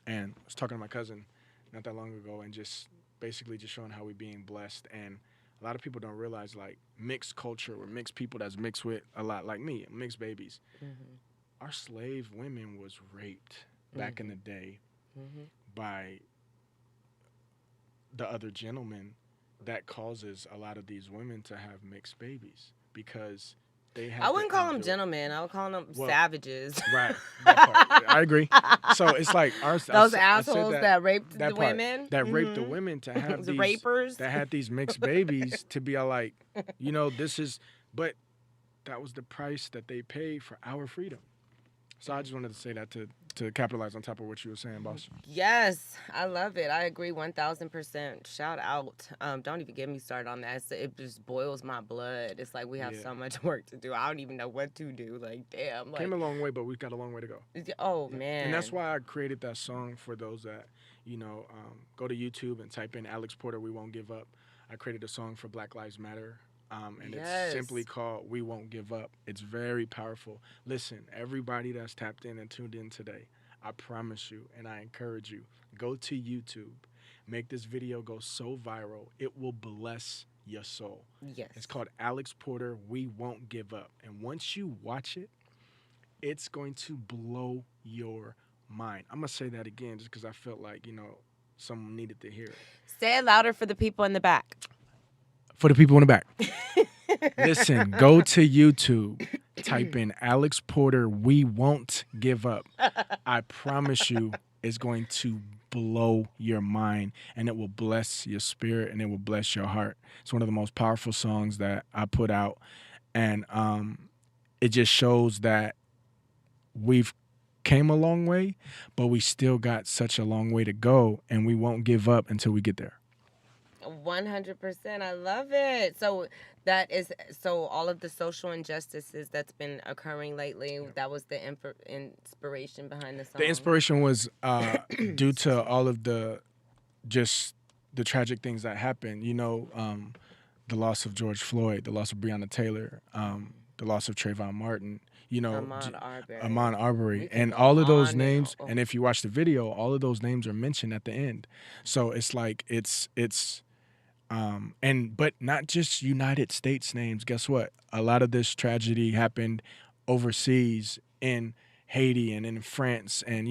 And I was talking to my cousin not that long ago and just basically just showing how we're being blessed. And a lot of people don't realize, like, mixed culture or mixed people that's mixed with a lot like me, mixed babies. Our slave women was raped back in the day by the other gentlemen that causes a lot of these women to have mixed babies because they have I wouldn't call them gentlemen. I would call them savages. Right. That part. I agree. So it's like Those assholes that raped the part, women. that raped the women to have The these rapers. that had these mixed babies to be all like, this is, but that was the price that they paid for our freedom. So I just wanted to say that to capitalize on top of what you were saying, boss. Yes, I love it. I agree 1,000%. Shout out. Don't even get me started on that. It just boils my blood. It's like we have so much work to do. I don't even know what to do. Like, damn. Like, Came a long way, but we've got a long way to go. Oh, man. And that's why I created that song for those that, go to YouTube and type in Alex Porter, We Won't Give Up. I created a song for Black Lives Matter. And it's simply called We Won't Give Up. It's very powerful. Listen, everybody that's tapped in and tuned in today, I promise you and I encourage you, go to YouTube, make this video go so viral, it will bless your soul. Yes. It's called Alex Porter, We Won't Give Up. And once you watch it, it's going to blow your mind. I'm going to say that again just because I felt like, someone needed to hear it. Say it louder for the people in the back. For the people in the back. Listen, go to YouTube, type in Alex Porter, We Won't Give Up. I promise you it's going to blow your mind and it will bless your spirit and it will bless your heart. It's one of the most powerful songs that I put out. And it just shows that we've came a long way, but we still got such a long way to go and we won't give up until we get there. 100%. I love it. So all of the social injustices that's been occurring lately, that was the inspiration behind the song. The inspiration was due to all of the tragic things that happened. The loss of George Floyd, the loss of Breonna Taylor, the loss of Trayvon Martin, Ahmaud Arbery, and all of those names. And if you watch the video, all of those names are mentioned at the end. So it's like it's but not just United States names. Guess what? A lot of this tragedy happened overseas in Haiti and in France. And,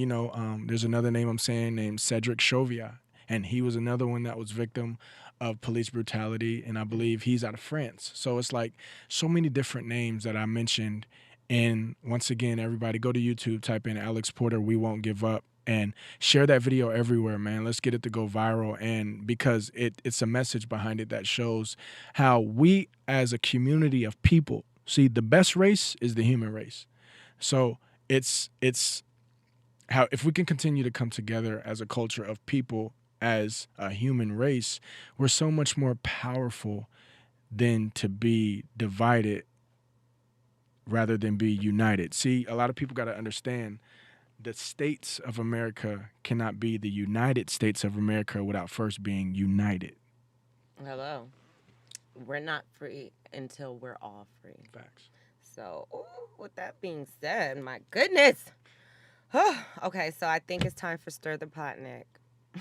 there's another name I'm saying named Cedric Chauvia. And he was another one that was victim of police brutality, and I believe he's out of France. So it's like so many different names that I mentioned. And once again, everybody go to YouTube, type in Alex Porter, We Won't Give Up, and share that video everywhere, man. Let's get it to go viral. And because it's a message behind it that shows how we as a community of people, see, the best race is the human race. So it's how if we can continue to come together as a culture of people, as a human race, we're so much more powerful than to be divided rather than be united. See, a lot of people got to understand the states of America cannot be the United States of America without first being united. Hello. We're not free until we're all free. Facts. So, ooh, with that being said, my goodness. Okay, so I think it's time for Stir the Pot, Nick. You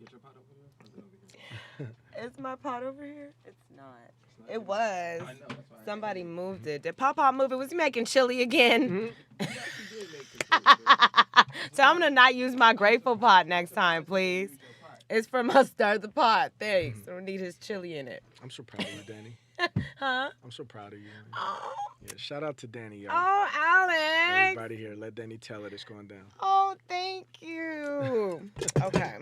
get your pot over there? Or is it over here? Is my pot over here? It's not. It's not It here? was. I know. That's why I Somebody said moved it. Did Papa move it? Was he making chili again? it. You actually did make the choice, So I'm going to not use my grateful pot next time, please. Use your pot. It's from us Stir the Pot. Thanks. I don't need his chili in it. I'm so proud of you, Danny. Huh? I'm so proud of you. Oh, Yeah, shout out to Danny, y'all. oh, Alex. Everybody here, let Danny tell it. It's going down. Oh, thank you. Okay.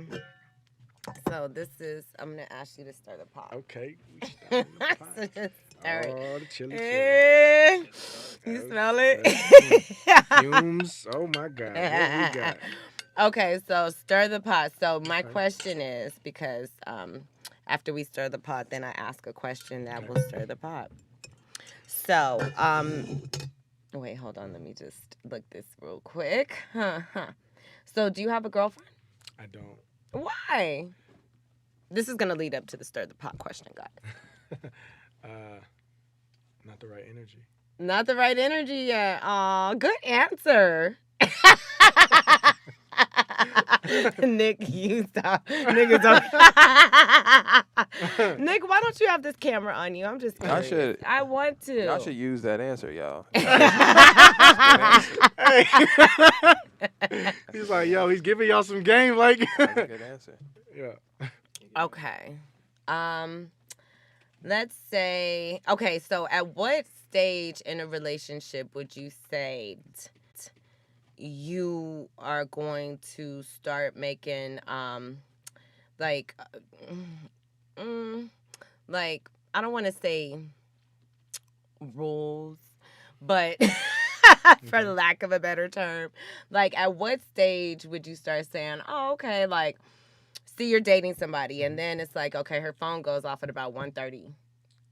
So this is, I'm going to ask you to stir the pot. Okay. We starting the pot. So just stir it. Oh, the chili. Eh, you Okay. smell it? Fumes. Oh my God. What we got? Okay, so stir the pot. So my Okay. question is, because after we stir the pot, then I ask a question that will stir the pot. So, wait, hold on. Let me just look this real quick. So, do you have a girlfriend? I don't. Why? This is going to lead up to the stir the pot question, guys. Not the right energy. Not the right energy yet. Aw, good answer. Nick, you stop. Nick, Nick, why don't you have this camera on you? I'm just Y'all curious. should- I want to. Y'all should use that answer, y'all. He's like, yo, he's giving y'all some game, like. That's a good answer. Yeah. Okay. Let's say, okay, so at what stage in a relationship would you say you are going to start making like like I don't want to say rules, but for the lack of a better term, like at what stage would you start saying, oh, okay, like see you're dating somebody and then it's like, okay, her phone goes off at about 1:30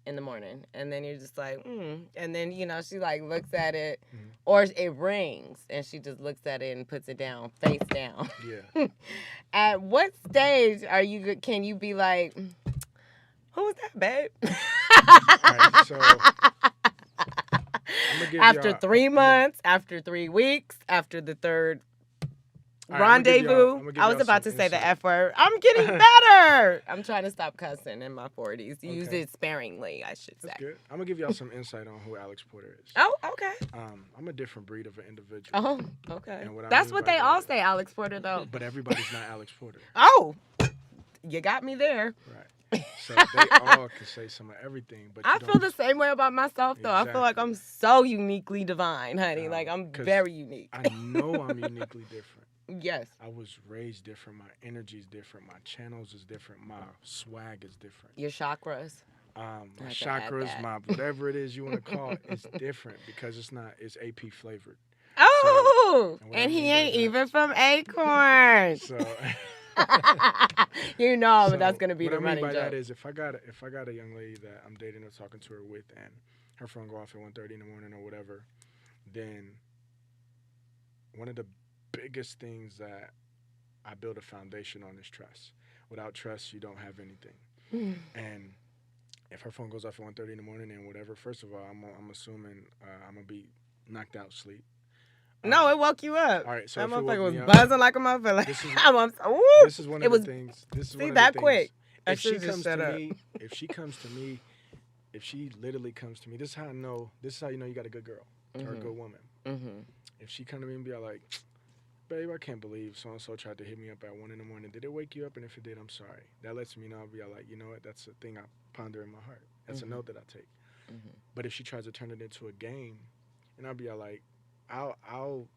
in the morning, and then you're just like, and then she like looks at it, or it rings, and she just looks at it and puts it down, face down. Yeah. At what stage can you be like, who was that, babe? All right, so I'm gonna give After y'all- 3 months, after 3 weeks, after the third All right, I'ma give y'all- rendezvous. I'ma give I was y'all about to some say the insight. F word. I'm getting better. I'm trying to stop cussing in my 40s. Use Okay. it sparingly, I should say. That's good. I'm gonna give y'all some insight on who Alex Porter is. Oh, okay. I'm a different breed of an individual. Oh, okay. And what I That's mean what by they that- all say, Alex Porter, though. But everybody's not Alex Porter. Oh, you got me there. Right. So they all can say some of everything, but I you feel don't- the same way about myself, though. I feel like I'm so uniquely divine, honey. Like, I'm 'cause very unique. I know I'm uniquely different. Yes. I was raised different. My energy's different. My channels is different. My swag is different. Your chakras. My I have to add chakras, that. my whatever it is you want to call it, it's different because it's AP flavored. Oh, and what I and he mean by ain't that- even from Acorn. So But that's gonna be what the I mean running by joke. that is if I got a young lady that I'm dating or talking to her with, and her phone go off at 1:30 in the morning or whatever, then one of the biggest things that I build a foundation on is trust. Without trust, you don't have anything. And if her phone goes off at 1:30 in the morning and whatever, first of all, I'm assuming I'm gonna be knocked out sleep. No, it woke you up. All right, so That if it woke motherfucker was me up- buzzing like a motherfucker. This is- Ooh, This is one it of was the things. This is see one of that the quick. things. I If she should've just comes shut to up. me, if she literally comes to me, this is how I know. This is how you know you got a good girl or a good woman. Mm-hmm. If she come to me and be like, babe, I can't believe so and so tried to hit me up at 1 in the morning. Did it wake you up? And if it did, I'm sorry. That lets me know. I'll be like, you know what? That's a thing I ponder in my heart. That's a note that I take. But if she tries to turn it into a game, and I'll be like, I'll.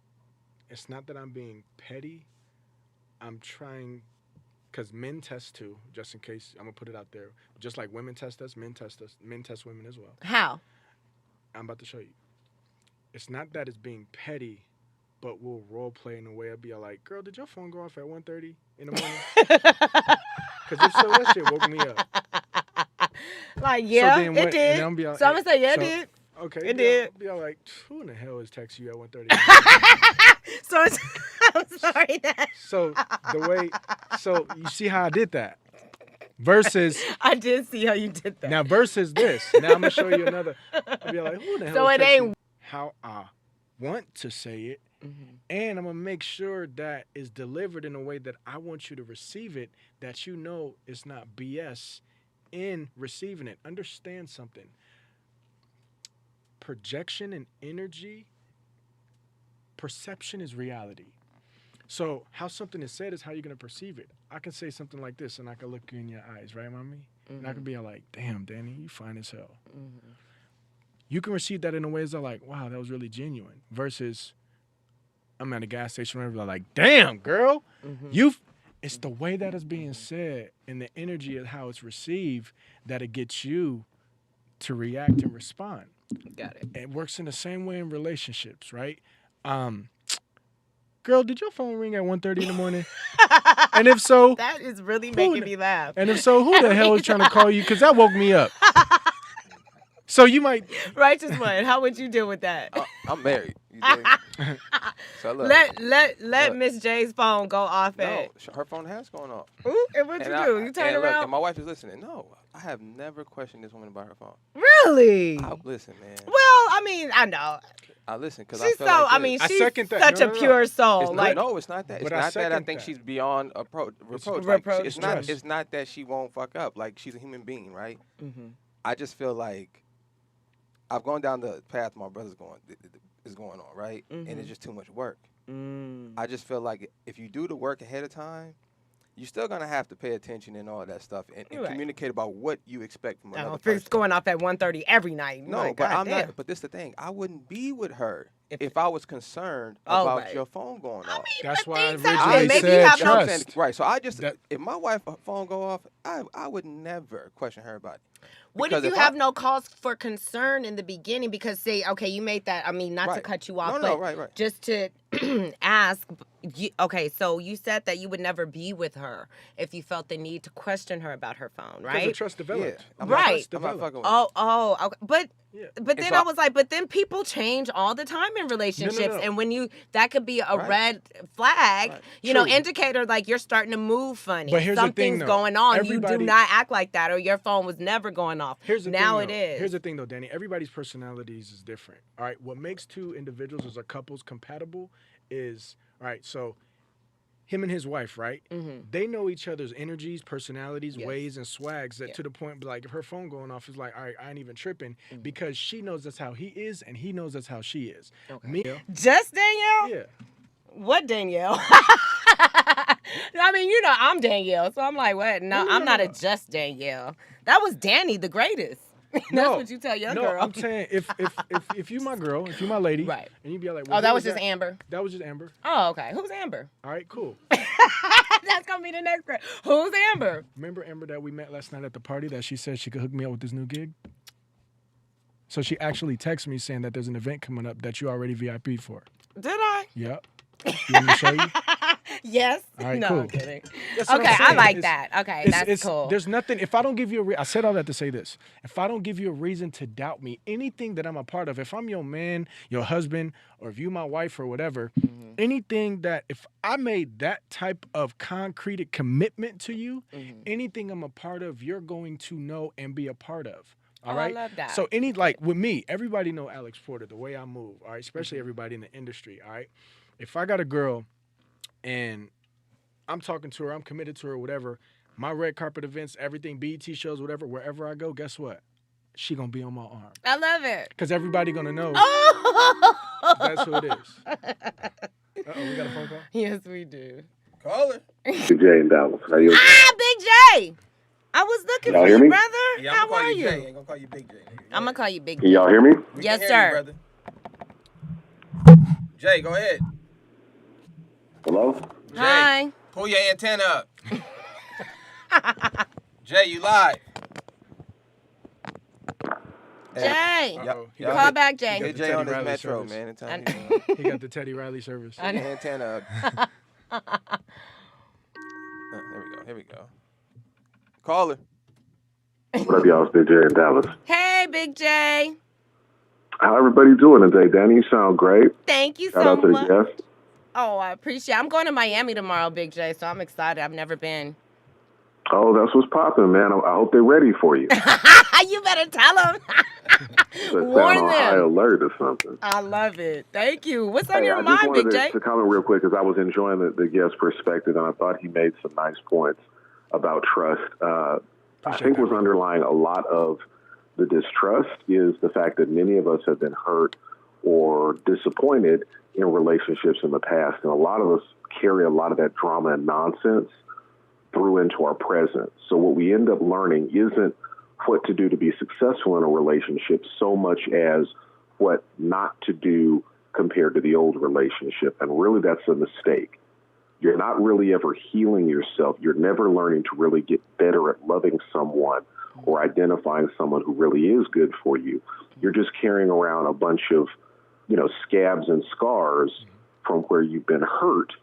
It's not that I'm being petty. I'm trying, because men test too. Just in case, I'm gonna put it out there. Just like women test us, men test us. Men test women as well. How? I'm about to show you. It's not that it's being petty, but we'll role play in a way. I'll be like, girl, did your phone go off at 1:30 in the morning? Because if so, that shit woke me up. Like, yeah, then it did. I'm So I'm going to say, yeah, it did. Okay. It did. Be all like, who in the hell is texting you at 1:30? So it's, I'm sorry. So so you see how I did that? Versus, I did see how you did that. now versus this. Now I'm going to show you another. I'll be like, who the hell So is it texting ain't- you? How I want to say it. And I'm going to make sure that is delivered in a way that I want you to receive it, that you know it's not BS in receiving it. Understand something. Projection and energy, perception is reality. So how something is said is how you're going to perceive it. I can say something like this and I can look you in your eyes, right, mommy? And I can be like, damn, Danny, you fine as hell. You can receive that in a way as like, wow, that was really genuine. Versus, I'm at a gas station and I'm like, damn, girl, it's the way that it's being said and the energy of how it's received that it gets you to react and respond. Got it. It works in the same way in relationships, right? Girl, did your phone ring at 1:30 in the morning? And if so, That is really making me laugh. and if so, who the hell is trying to call you? Because that woke me up. So you might Righteous one. How would you deal with that? I'm married. You dig? So look, Let look. Miss J's phone go off no, at. her phone has gone off. Ooh, and what you do? You turn and look, around? and my wife is listening. No, I have never questioned this woman about her phone. Really? Listen, man. Well, I mean, I know. I listen because I She's feel so. like I this. mean, I she's second that. such No, a no, no. pure soul. It's Like, no, it's not that. It's But I not that I second think that. she's beyond reproach. reproach. Like, it's not. Trust. It's not that she won't fuck up. Like she's a human being, right? I just feel like I've gone down the path my brother's is going on, right? And it's just too much work. I just feel like if you do the work ahead of time, you're still gonna have to pay attention and all that stuff and Right. communicate about what you expect from I another don't person. if it's going off at 1:30 every night. No, Like, but I'm goddamn. not. But this the thing. I wouldn't be with her If- if I was concerned Oh, about right. your phone going off. That's But why I things happen. originally Maybe said have no- You know what I'm saying? trust. Right. So I just, That- if my wife's phone go off, I would never question her about it. What Because if you I- have no cause for concern in the beginning? Because say, okay, you made that. I mean, not to Right. cut you off, No, but no, right. just to ask. Okay, so you said that you would never be with her if you felt the need to question her about her phone, Because right? the trust developed. Yeah, I'm Right. Not, Trust I'm not developed. fucking with Okay. But Yeah. but then so I I- was like, but then people change all the time in relationships, no. and when you that could be a Right. red flag, Right. you know, True. indicator like you're starting to move funny. But here's the Something's thing, though. going on. You Everybody- do not act like that, or your phone was never going off. Here's the now thing, it though. is. Here's the thing, though, Danny. Everybody's personalities is different. All right. What makes two individuals or couples compatible is, all right, so him and his wife, right? They know each other's energies, personalities, Yes. ways, and swags that Yeah. to the point, like, if her phone going off, it's like, all right, I ain't even tripping because she knows that's how he is and he knows that's how she is. Okay. Me, Just Danielle? yeah. What Danielle? I mean, you know, I'm Danielle, so I'm like, what? No, No, I'm not a no. just Danielle. That was Danny, the greatest. That's No, what you tell your no, girl. I'm saying if you my girl, if you my lady, Right. and you be like, Oh, that who was just Amber. That was just Amber. Oh, okay. Who's Amber? All right, cool. That's gonna be the next girl. Who's Amber? Remember Amber that we met last night at the party that she said she could hook me up with this new gig? So she actually texted me saying that there's an event coming up that you already VIP for. Did I? Yep. You want me to show you? Yes. All right, no, cool. I'm kidding. That's what Okay, I'm I saying. like It's- that. Okay, It's- that's cool. There's nothing, if I don't give you I said all that to say this. If I don't give you a reason to doubt me, anything that I'm a part of, if I'm your man, your husband, or if you my wife or whatever, anything that, if I made that type of concrete commitment to you, anything I'm a part of, you're going to know and be a part of. All Oh, I right. love that. So like with me, everybody know Alex Porter, the way I move, all right, especially everybody in the industry, all right. If I got a girl and I'm talking to her, I'm committed to her, whatever, my red carpet events, everything, BET shows, whatever, wherever I go, guess what? She gonna be on my arm. I love it. Because everybody gonna know Oh, that's who it is. We got a phone call. Yes, we do. Call her. Big J in Dallas. How you? Big J. I was looking Y'all for hear you, me? brother. Yeah, I'm How gonna call are you you? Jay. I ain't gonna call you Big J. Nigga. I'm gonna call you Big Can J. y'all hear me? We Yes, can hear you, sir. brother. Jay, go ahead. Hello? Jay, Hi. pull your antenna up. Jay, you live. Jay. Uh-oh. He Y'all Call hit- back, he Jay. got Hit the Jay Teddy on this Riley metro, service. man. And tell I- him, He got the Teddy Riley service. I your know. antenna up. Here we go. Call her. What up, y'all? It's Big J in Dallas. Hey, Big J. How everybody doing today? Danny, you sound great. Thank you Shout so out to the much. guests. Oh, I appreciate it. I'm going to Miami tomorrow, Big J, so I'm excited. I've never been. Oh, that's what's popping, man. I hope they're ready for you. You better tell them. But sound Warn on high them. alert or something. I love it. Thank you. What's on Hey, your I just mind, Big wanted J? to comment real quick because I was enjoying the guest perspective, and I thought he made some nice points about trust. I think what's underlying a lot of the distrust is the fact that many of us have been hurt or disappointed in relationships in the past, and a lot of us carry a lot of that drama and nonsense through into our present. So what we end up learning isn't what to do to be successful in a relationship so much as what not to do compared to the old relationship. And really that's a mistake. You're not really ever healing yourself. You're never learning to really get better at loving someone or identifying someone who really is good for you. You're just carrying around a bunch of, scabs and scars from where you've been hurt.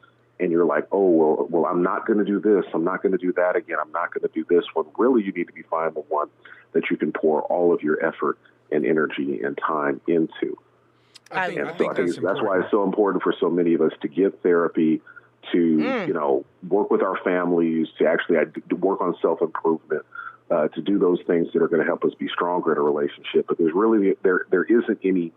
And you're like, oh, well, I'm not going to do this. I'm not going to do that again. I'm not going to do this one. Really, you need to be finding the one that you can pour all of your effort and energy and time into. I think that's why it's so important for so many of us to get therapy, to, work with our families, to actually work on self-improvement, to do those things that are going to help us be stronger in a relationship. But there isn't any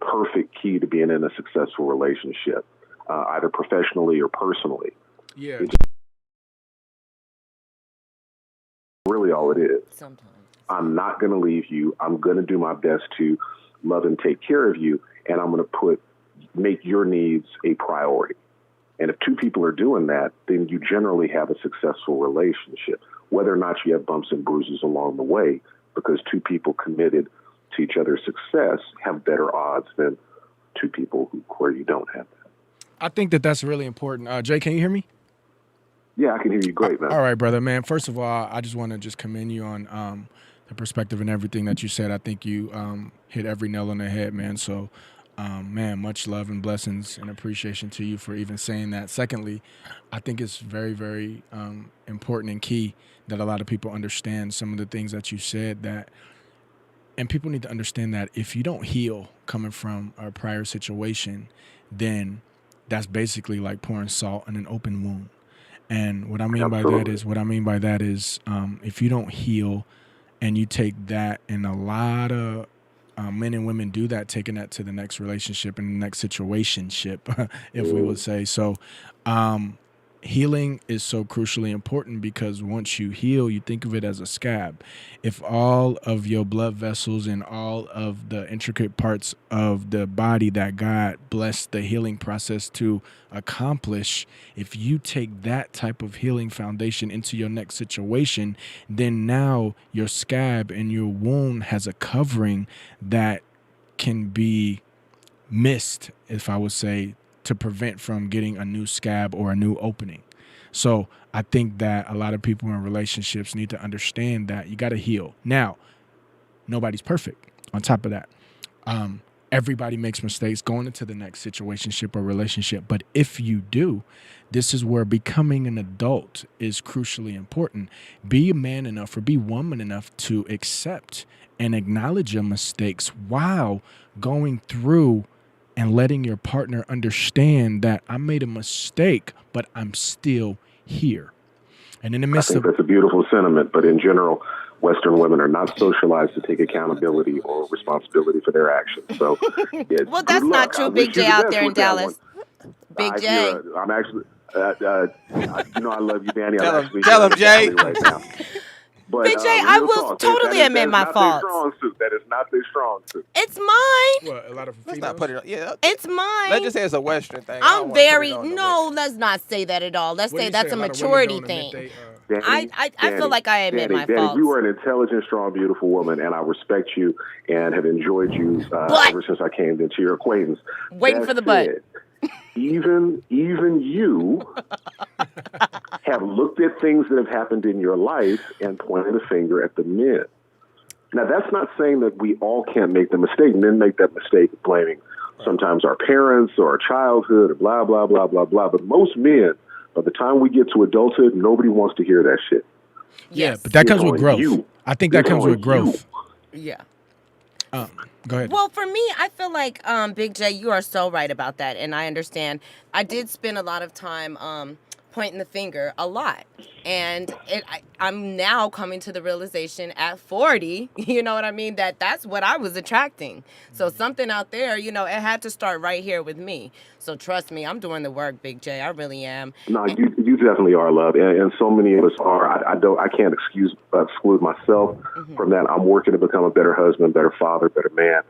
perfect key to being in a successful relationship. Either professionally or personally. Yeah. It's really all it is. Sometimes. I'm not going to leave you. I'm going to do my best to love and take care of you, and I'm going to make your needs a priority. And if two people are doing that, then you generally have a successful relationship, whether or not you have bumps and bruises along the way, because two people committed to each other's success have better odds than two people where you don't have that. I think that's really important. Jay, can you hear me? Yeah, I can hear you great, man. All right, brother, man. First of all, I just want to commend you on the perspective and everything that you said. I think you hit every nail on the head, man. So, man, much love and blessings and appreciation to you for even saying that. Secondly, I think it's very, very important and key that a lot of people understand some of the things that you said and people need to understand that if you don't heal coming from a prior situation, then that's basically like pouring salt in an open wound. And what I mean by that is if you don't heal and you take that, and a lot of men and women do that, taking that to the next relationship and the next situationship, if we would say. So healing is so crucially important because once you heal, you think of it as a scab. If all of your blood vessels and all of the intricate parts of the body that God blessed the healing process to accomplish, if you take that type of healing foundation into your next situation, then now your scab and your wound has a covering that can be missed, if I would say, to prevent from getting a new scab or a new opening. So I think that a lot of people in relationships need to understand that you got to heal. Now, nobody's perfect. On top of that, everybody makes mistakes going into the next situationship or relationship. But if you do, this is where becoming an adult is crucially important. Be a man enough or be woman enough to accept and acknowledge your mistakes while going through and letting your partner understand that I made a mistake, but I'm still here. And in the midst of that's a beautiful sentiment, but in general, Western women are not socialized to take accountability or responsibility for their actions. So, well, that's not true, Big J out there in Dallas. Big J. I'm actually, I love you, Danny. Tell him, Jay. Right now. But Big J, I real will talk, totally that admit is my not faults. their strong suit. That is not their strong suit. It's mine. Well, a lot of Let's females. not put it on. Yeah. It's mine. Let's just say it's a Western thing. I don't I'm wanna put it very on the no. women. Let's not say that at all. Let's What do say you that's say? a lot of women maturity don't admit thing. Danny, I feel like I admit my Danny, faults. you are an intelligent, strong, beautiful woman, and I respect you and have enjoyed you ever since I came into your acquaintance. Waiting for the butt. Even you have looked at things that have happened in your life and pointed a finger at the men. Now, that's not saying that we all can't make the mistake. Men make that mistake of blaming sometimes our parents or our childhood or blah, blah, blah, blah, blah. But most men, by the time we get to adulthood, nobody wants to hear that shit. Yeah, but that comes with growth. I think that comes with growth. Yeah. Go ahead. Well, for me, I feel like Big J, you are so right about that, and I understand. I did spend a lot of time pointing the finger a lot, and I'm now coming to the realization at 40, you know what I mean, that's what I was attracting. So something out there, you know, it had to start right here with me. So trust me, I'm doing the work, Big J. I really am. No, you definitely are, love, and so many of us are. I can't exclude myself from that. I'm working to become a better husband, better father, better man,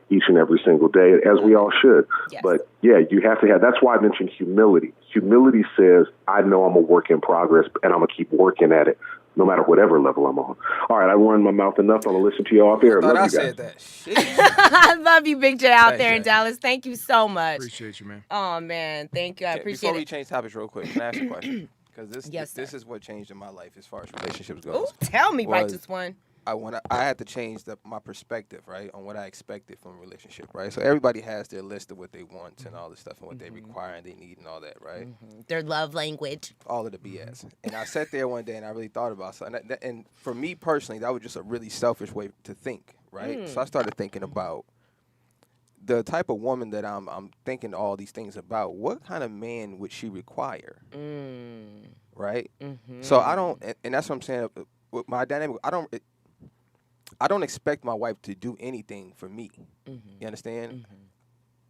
each and every single day, as we all should. Yes. But yeah, you have to have. That's why I mentioned humility. Humility says, I know I'm a work in progress, and I'm gonna keep working at it, no matter whatever level I'm on. All right, I run my mouth enough. I'm gonna listen to you off air. I thought Love I you said guys. that. Shit. I love you, Big J, out Thanks, there in Jay. Dallas. Thank you so much. Appreciate you, man. Oh, man. Thank you. I appreciate Before we it. change topics real quick, can I ask a question? Because Yes, this sir. is what changed in my life as far as relationships Ooh, goes. tell me, was- righteous one. I had to change my perspective, right, on what I expected from a relationship, right? So everybody has their list of what they want and all this stuff and what they require and they need and all that, right? Their love language. All of the BS. And I sat there one day and I really thought about something. And for me personally, that was just a really selfish way to think, right? So I started thinking about the type of woman that I'm thinking all these things about. What kind of man would she require, right? So I don't, and that's what I'm saying. With my dynamic, I don't expect my wife to do anything for me. You understand?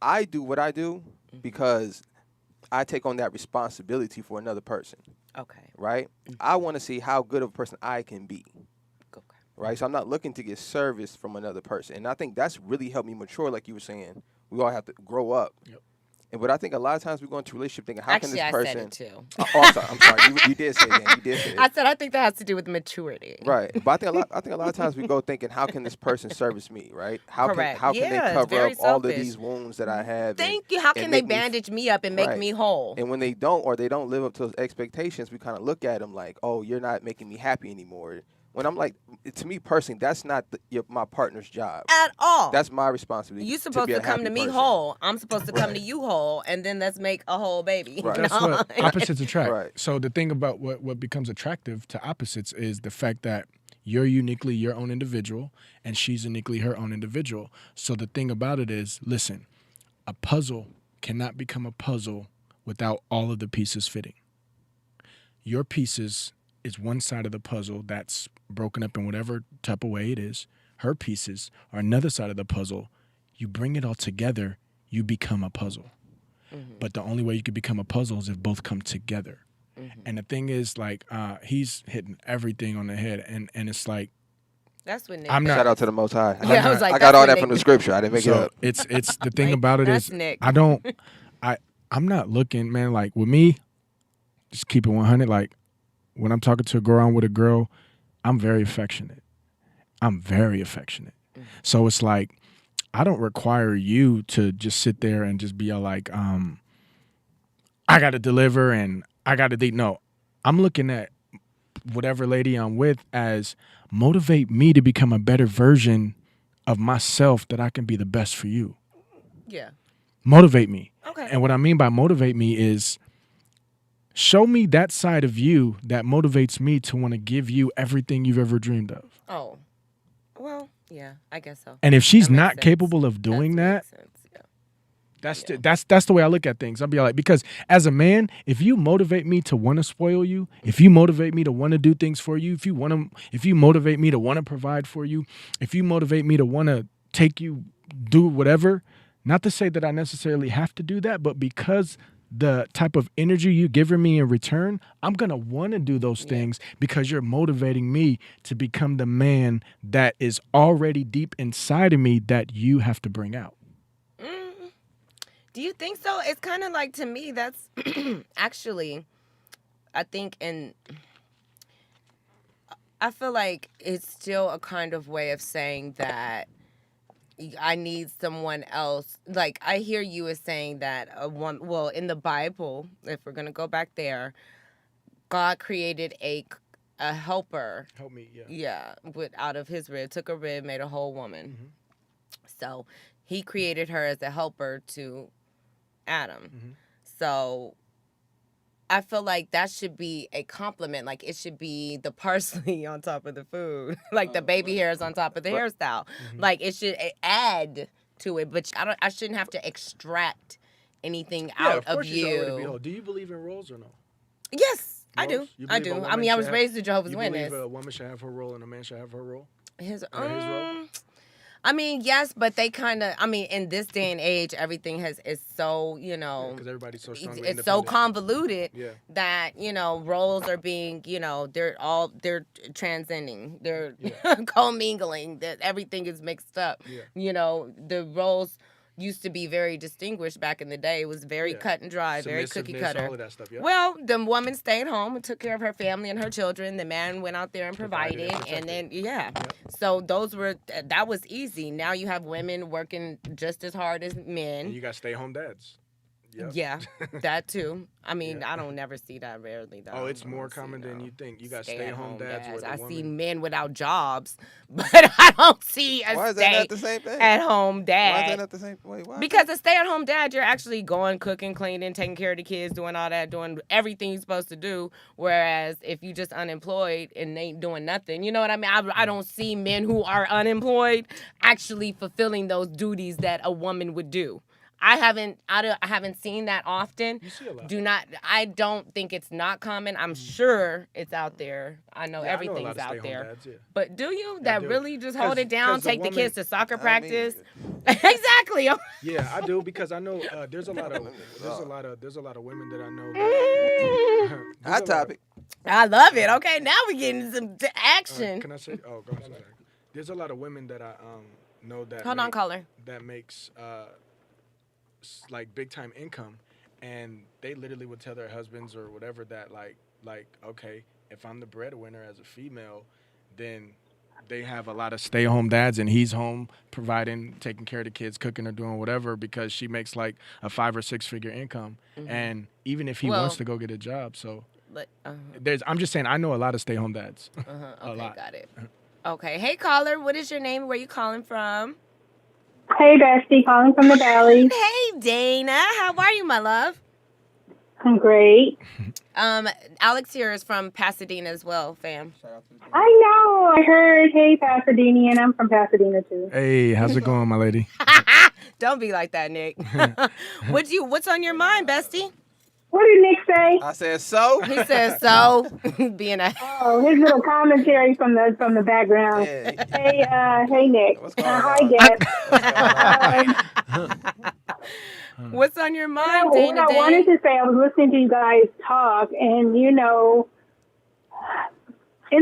I do what I do because I take on that responsibility for another person, Okay. right? I want to see how good of a person I can be, Okay. right? So I'm not looking to get service from another person. And I think that's really helped me mature, like you were saying. We all have to grow up. Yep. But I think a lot of times we go into a relationship thinking, how can Actually, this I person... said it too. I'm sorry. You did say that. You did say it. I said I think that has to do with maturity. Right, but I think a lot of times we go thinking, how can this person service me, right? How Correct. can Yeah, they it's cover very up all of selfish. these wounds that I have? Thank you. How can they bandage me up and make Right. me whole? And when they don't, or they don't live up to those expectations, we kind of look at them like, oh, you're not making me happy anymore. When I'm like, to me personally, that's not my partner's job. At all. That's my responsibility. You supposed be to a come happy to me person. whole. I'm supposed to come to you whole, and then let's make a whole baby. Right. That's No. what opposites attract. Right. So the thing about what becomes attractive to opposites is the fact that you're uniquely your own individual and she's uniquely her own individual. So the thing about it is, listen, a puzzle cannot become a puzzle without all of the pieces fitting. Your pieces is one side of the puzzle that's broken up in whatever type of way it is. Her pieces are another side of the puzzle. You bring it all together, you become a puzzle. But the only way you could become a puzzle is if both come together. And the thing is, like, he's hitting everything on the head, and it's like, That's what Nick. I'm not- Shout out to the Most High. Yeah, I was like, I that's got all what that Nick from the did. scripture. I didn't make it so up. it's the thing Like, about it that's is, Nick. I'm not looking, man, like with me, just keep it 100. Like when I'm talking to a girl, I'm with a girl, I'm very affectionate. So it's like, I don't require you to just sit there and just be like, I got to deliver and I got to date. No, I'm looking at whatever lady I'm with as motivate me to become a better version of myself that I can be the best for you. Yeah. Motivate me. Okay. And what I mean by motivate me is show me that side of you that motivates me to want to give you everything you've ever dreamed of. Oh. Well, yeah, I guess so. And if she's That makes not sense. capable of doing that, makes sense, yeah. that's the way I look at things. I'll be like, because as a man, if you motivate me to want to spoil you, if you motivate me to want to do things for you, if you motivate me to want to provide for you, if you motivate me to want to take you, do whatever, not to say that I necessarily have to do that, but because the type of energy you're giving me in return, I'm going to want to do those things because you're motivating me to become the man that is already deep inside of me that you have to bring out. Do you think so? It's kind of like, to me, that's actually, I think, I feel like it's still a kind of way of saying that I need someone else. Like, I hear you as saying that well, in the Bible, if we're going to go back there, God created a helper. Help me, yeah. Yeah, out of his rib, took a rib, made a whole woman. So he created her as a helper to Adam. So I feel like that should be a compliment. Like, it should be the parsley on top of the food, like the baby hairs on top of the hairstyle. Like, it should add to it, but I shouldn't have to extract anything out of you. Do you believe in roles or no? Yes, I do. Roles? You I believe a do. I woman mean, I was should raised a Jehovah's You Witness. believe a woman should have her role and a man should have her role? His Or his role? I mean, yes, but they kind of. I mean, in this day and age, everything is so, Because everybody's so strongly it's so independent. convoluted Yeah. that roles are being they're transcending, they're commingling, that everything is mixed up. The roles used to be very distinguished back in the day. It was very cut and dry, very cookie cutter. All of that stuff, yeah. Well, the woman stayed home and took care of her family and her children. The man went out there and provided, and then so that was easy. Now you have women working just as hard as men. And you got stay-home dads. Yep. Yeah, that too. I mean, I don't never see that, rarely though. Oh, it's more common than you think. You got stay-home dads with a I woman. see men without jobs, but I don't see a Why is that not the same thing? stay-at-home dad. Why is that not the same? Wait, why? Because a stay-at-home dad, you're actually going, cooking, cleaning, taking care of the kids, doing all that, doing everything you're supposed to do. Whereas if you just unemployed and ain't doing nothing, you know what I mean? I don't see men who are unemployed actually fulfilling those duties that a woman would do. I haven't seen that often. You see a lot. I don't think it's not common. I'm sure it's out there. I know Yeah, everything's I know a lot of out stay-home there. dads, yeah. But do you? I That do. really just hold it down, 'Cause the take the kids to soccer I mean, practice? Exactly. Yeah, I do because I know there's a lot of women that I know. That, Hot topic. I love it. Okay, now we're getting some action. Can I say? Oh, go ahead. There's a lot of women that I know that. Hold on, caller. That makes like big time income, and they literally would tell their husbands or whatever that like okay, if I'm the breadwinner as a female, then they have a lot of stay-home dads, and he's home providing, taking care of the kids, cooking or doing whatever because she makes like a 5 or 6 figure income, and even if he wants to go get a job, so I'm just saying I know a lot of stay-home dads. Okay, a lot. got it. Okay, hey caller, what is your name? Where you calling from? Hey, Bestie, calling from the Valley. Hey, Dana. How are you, my love? I'm great. Alex here is from Pasadena as well, fam. I know. I heard. Hey, Pasadena, and I'm from Pasadena too. Hey, how's it going, my lady? Don't be like that, Nick. What's on your mind, bestie? What did Nick say? I said so. He says so. Being a Oh, his little commentary from the background. Yeah. Hey, Nick. What's going on? Hi, Dad. What's on your mind, What Dana? I wanted to say, I was listening to you guys talk, and in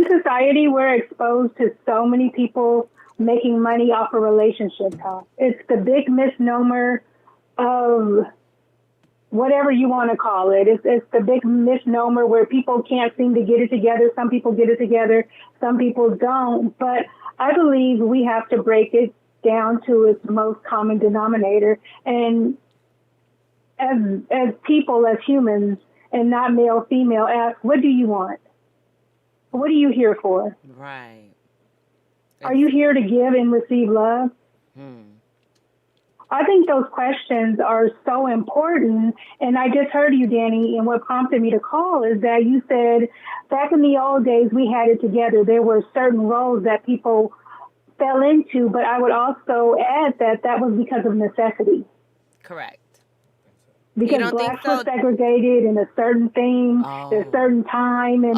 society, we're exposed to so many people making money off of relationship talk. It's the big misnomer of whatever you want to call it. It's the big misnomer where people can't seem to get it together. Some people get it together, some people don't. But I believe we have to break it down to its most common denominator. And as people, as humans, and not male, female, ask, what do you want? What are you here for? Right. Are you here to give and receive love? I think those questions are so important. And I just heard you, Danny, and what prompted me to call is that you said back in the old days, we had it together. There were certain roles that people fell into, but I would also add that was because of necessity. Correct. Because don't think blacks so? were segregated in a certain thing, at a certain time, and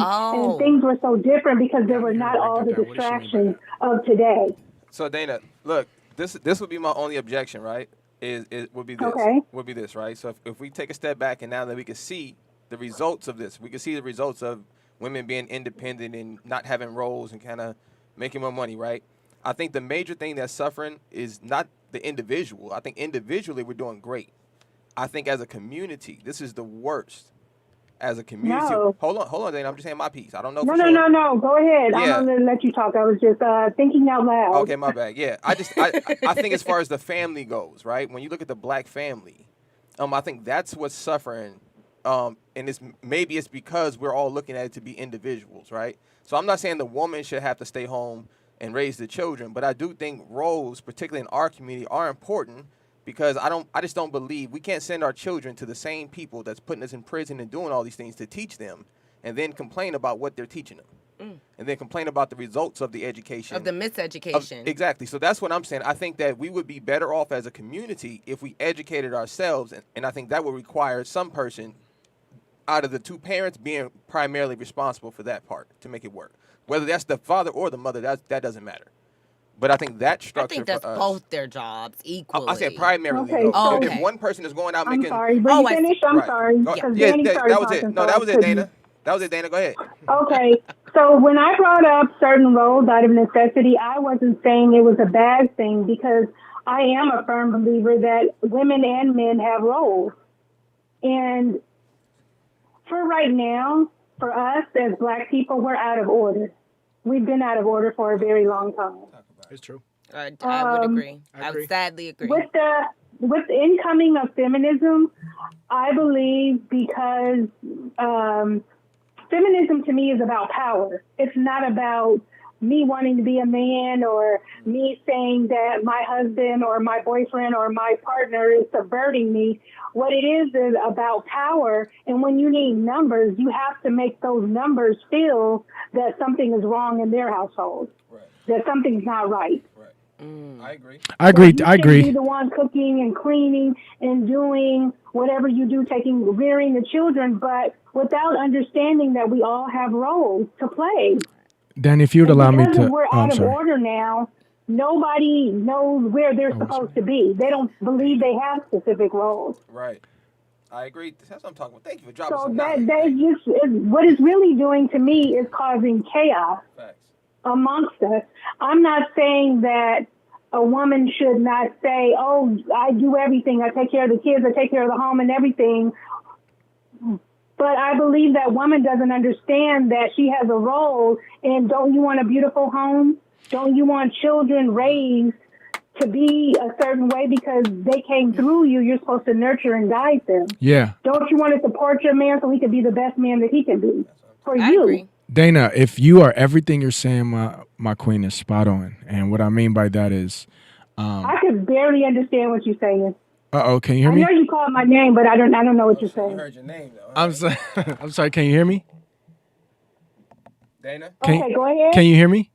things were so different because there were not all the distractions of today. So Dana, look, this would be my only objection, right? is would be this. Okay. Would be this, right? So if we take a step back and now that we can see the results of this, we can see the results of women being independent and not having roles and kind of making more money, right? I think the major thing that's suffering is not the individual. I think individually we're doing great. I think as a community, this is the worst. As a community, No. hold on, Dana. I'm just saying my piece. I don't know No, for no, sure. no, no. Go ahead. Yeah. I'm going to let you talk. I was just thinking out loud. Okay, my bad. Yeah, I think as far as the family goes, right? When you look at the black family, I think that's what's suffering. And maybe it's because we're all looking at it to be individuals, right? So I'm not saying the woman should have to stay home and raise the children, but I do think roles, particularly in our community, are important because I just don't believe we can't send our children to the same people that's putting us in prison and doing all these things to teach them, and then complain about what they're teaching them, and then complain about the results of the education Of the miseducation. Exactly. So that's what I'm saying. I think that we would be better off as a community if we educated ourselves, and I think that would require some person out of the two parents being primarily responsible for that part to make it work. Whether that's the father or the mother, that doesn't matter. But I think that I structure think that's for us, both their jobs equally. I said primarily Okay, though. so- So if Okay. one person is going out I'm making, sorry. But Oh, you I see. finish? I'm Right. sorry. Go- Because yeah, Danny started that was talking, it. No, so that I was it, couldn't. Dana. That was it, Dana. Go ahead. Okay. So when I brought up certain roles out of necessity, I wasn't saying it was a bad thing because I am a firm believer that women and men have roles. And for right now, for us as black people, we're out of order. We've been out of order for a very long time. It's true. I would agree. I I agree. would sadly agree. With the incoming of feminism, I believe because feminism to me is about power. It's not about me wanting to be a man or me saying that my husband or my boyfriend or my partner is subverting me. What it is about power. And when you need numbers, you have to make those numbers feel that something is wrong in their household, Right. that something's not right. Right. Mm. I agree. I agree. So you I shouldn't be agree. the one cooking and cleaning and doing whatever you do, rearing the children, but without understanding that we all have roles to play. Dan, if you would And allow me because to, we're oh, I'm out of sorry. order now, nobody knows where they're Oh, supposed to be. They don't believe they have specific roles. Right. I agree. That's what I'm talking about. Thank you for dropping So some that knowledge. just what it's really doing to me is causing chaos Facts. amongst us. I'm not saying that a woman should not say, "Oh, I do everything. I take care of the kids. I take care of the home and everything." But I believe that woman doesn't understand that she has a role. And don't you want a beautiful home? Don't you want children raised to be a certain way because they came through you? You're supposed to nurture and guide them. Yeah. Don't you want to support your man so he can be the best man that he can be for I you? agree. Dana, if you are everything you're saying, my queen is spot on. And what I mean by that is, I could barely understand what you're saying. can you hear I me? know you called my name, but I don't know what you're You saying. heard your name though. I'm sorry. I'm sorry. Can you hear me? Dana. Can, Okay, go ahead. Can you hear me?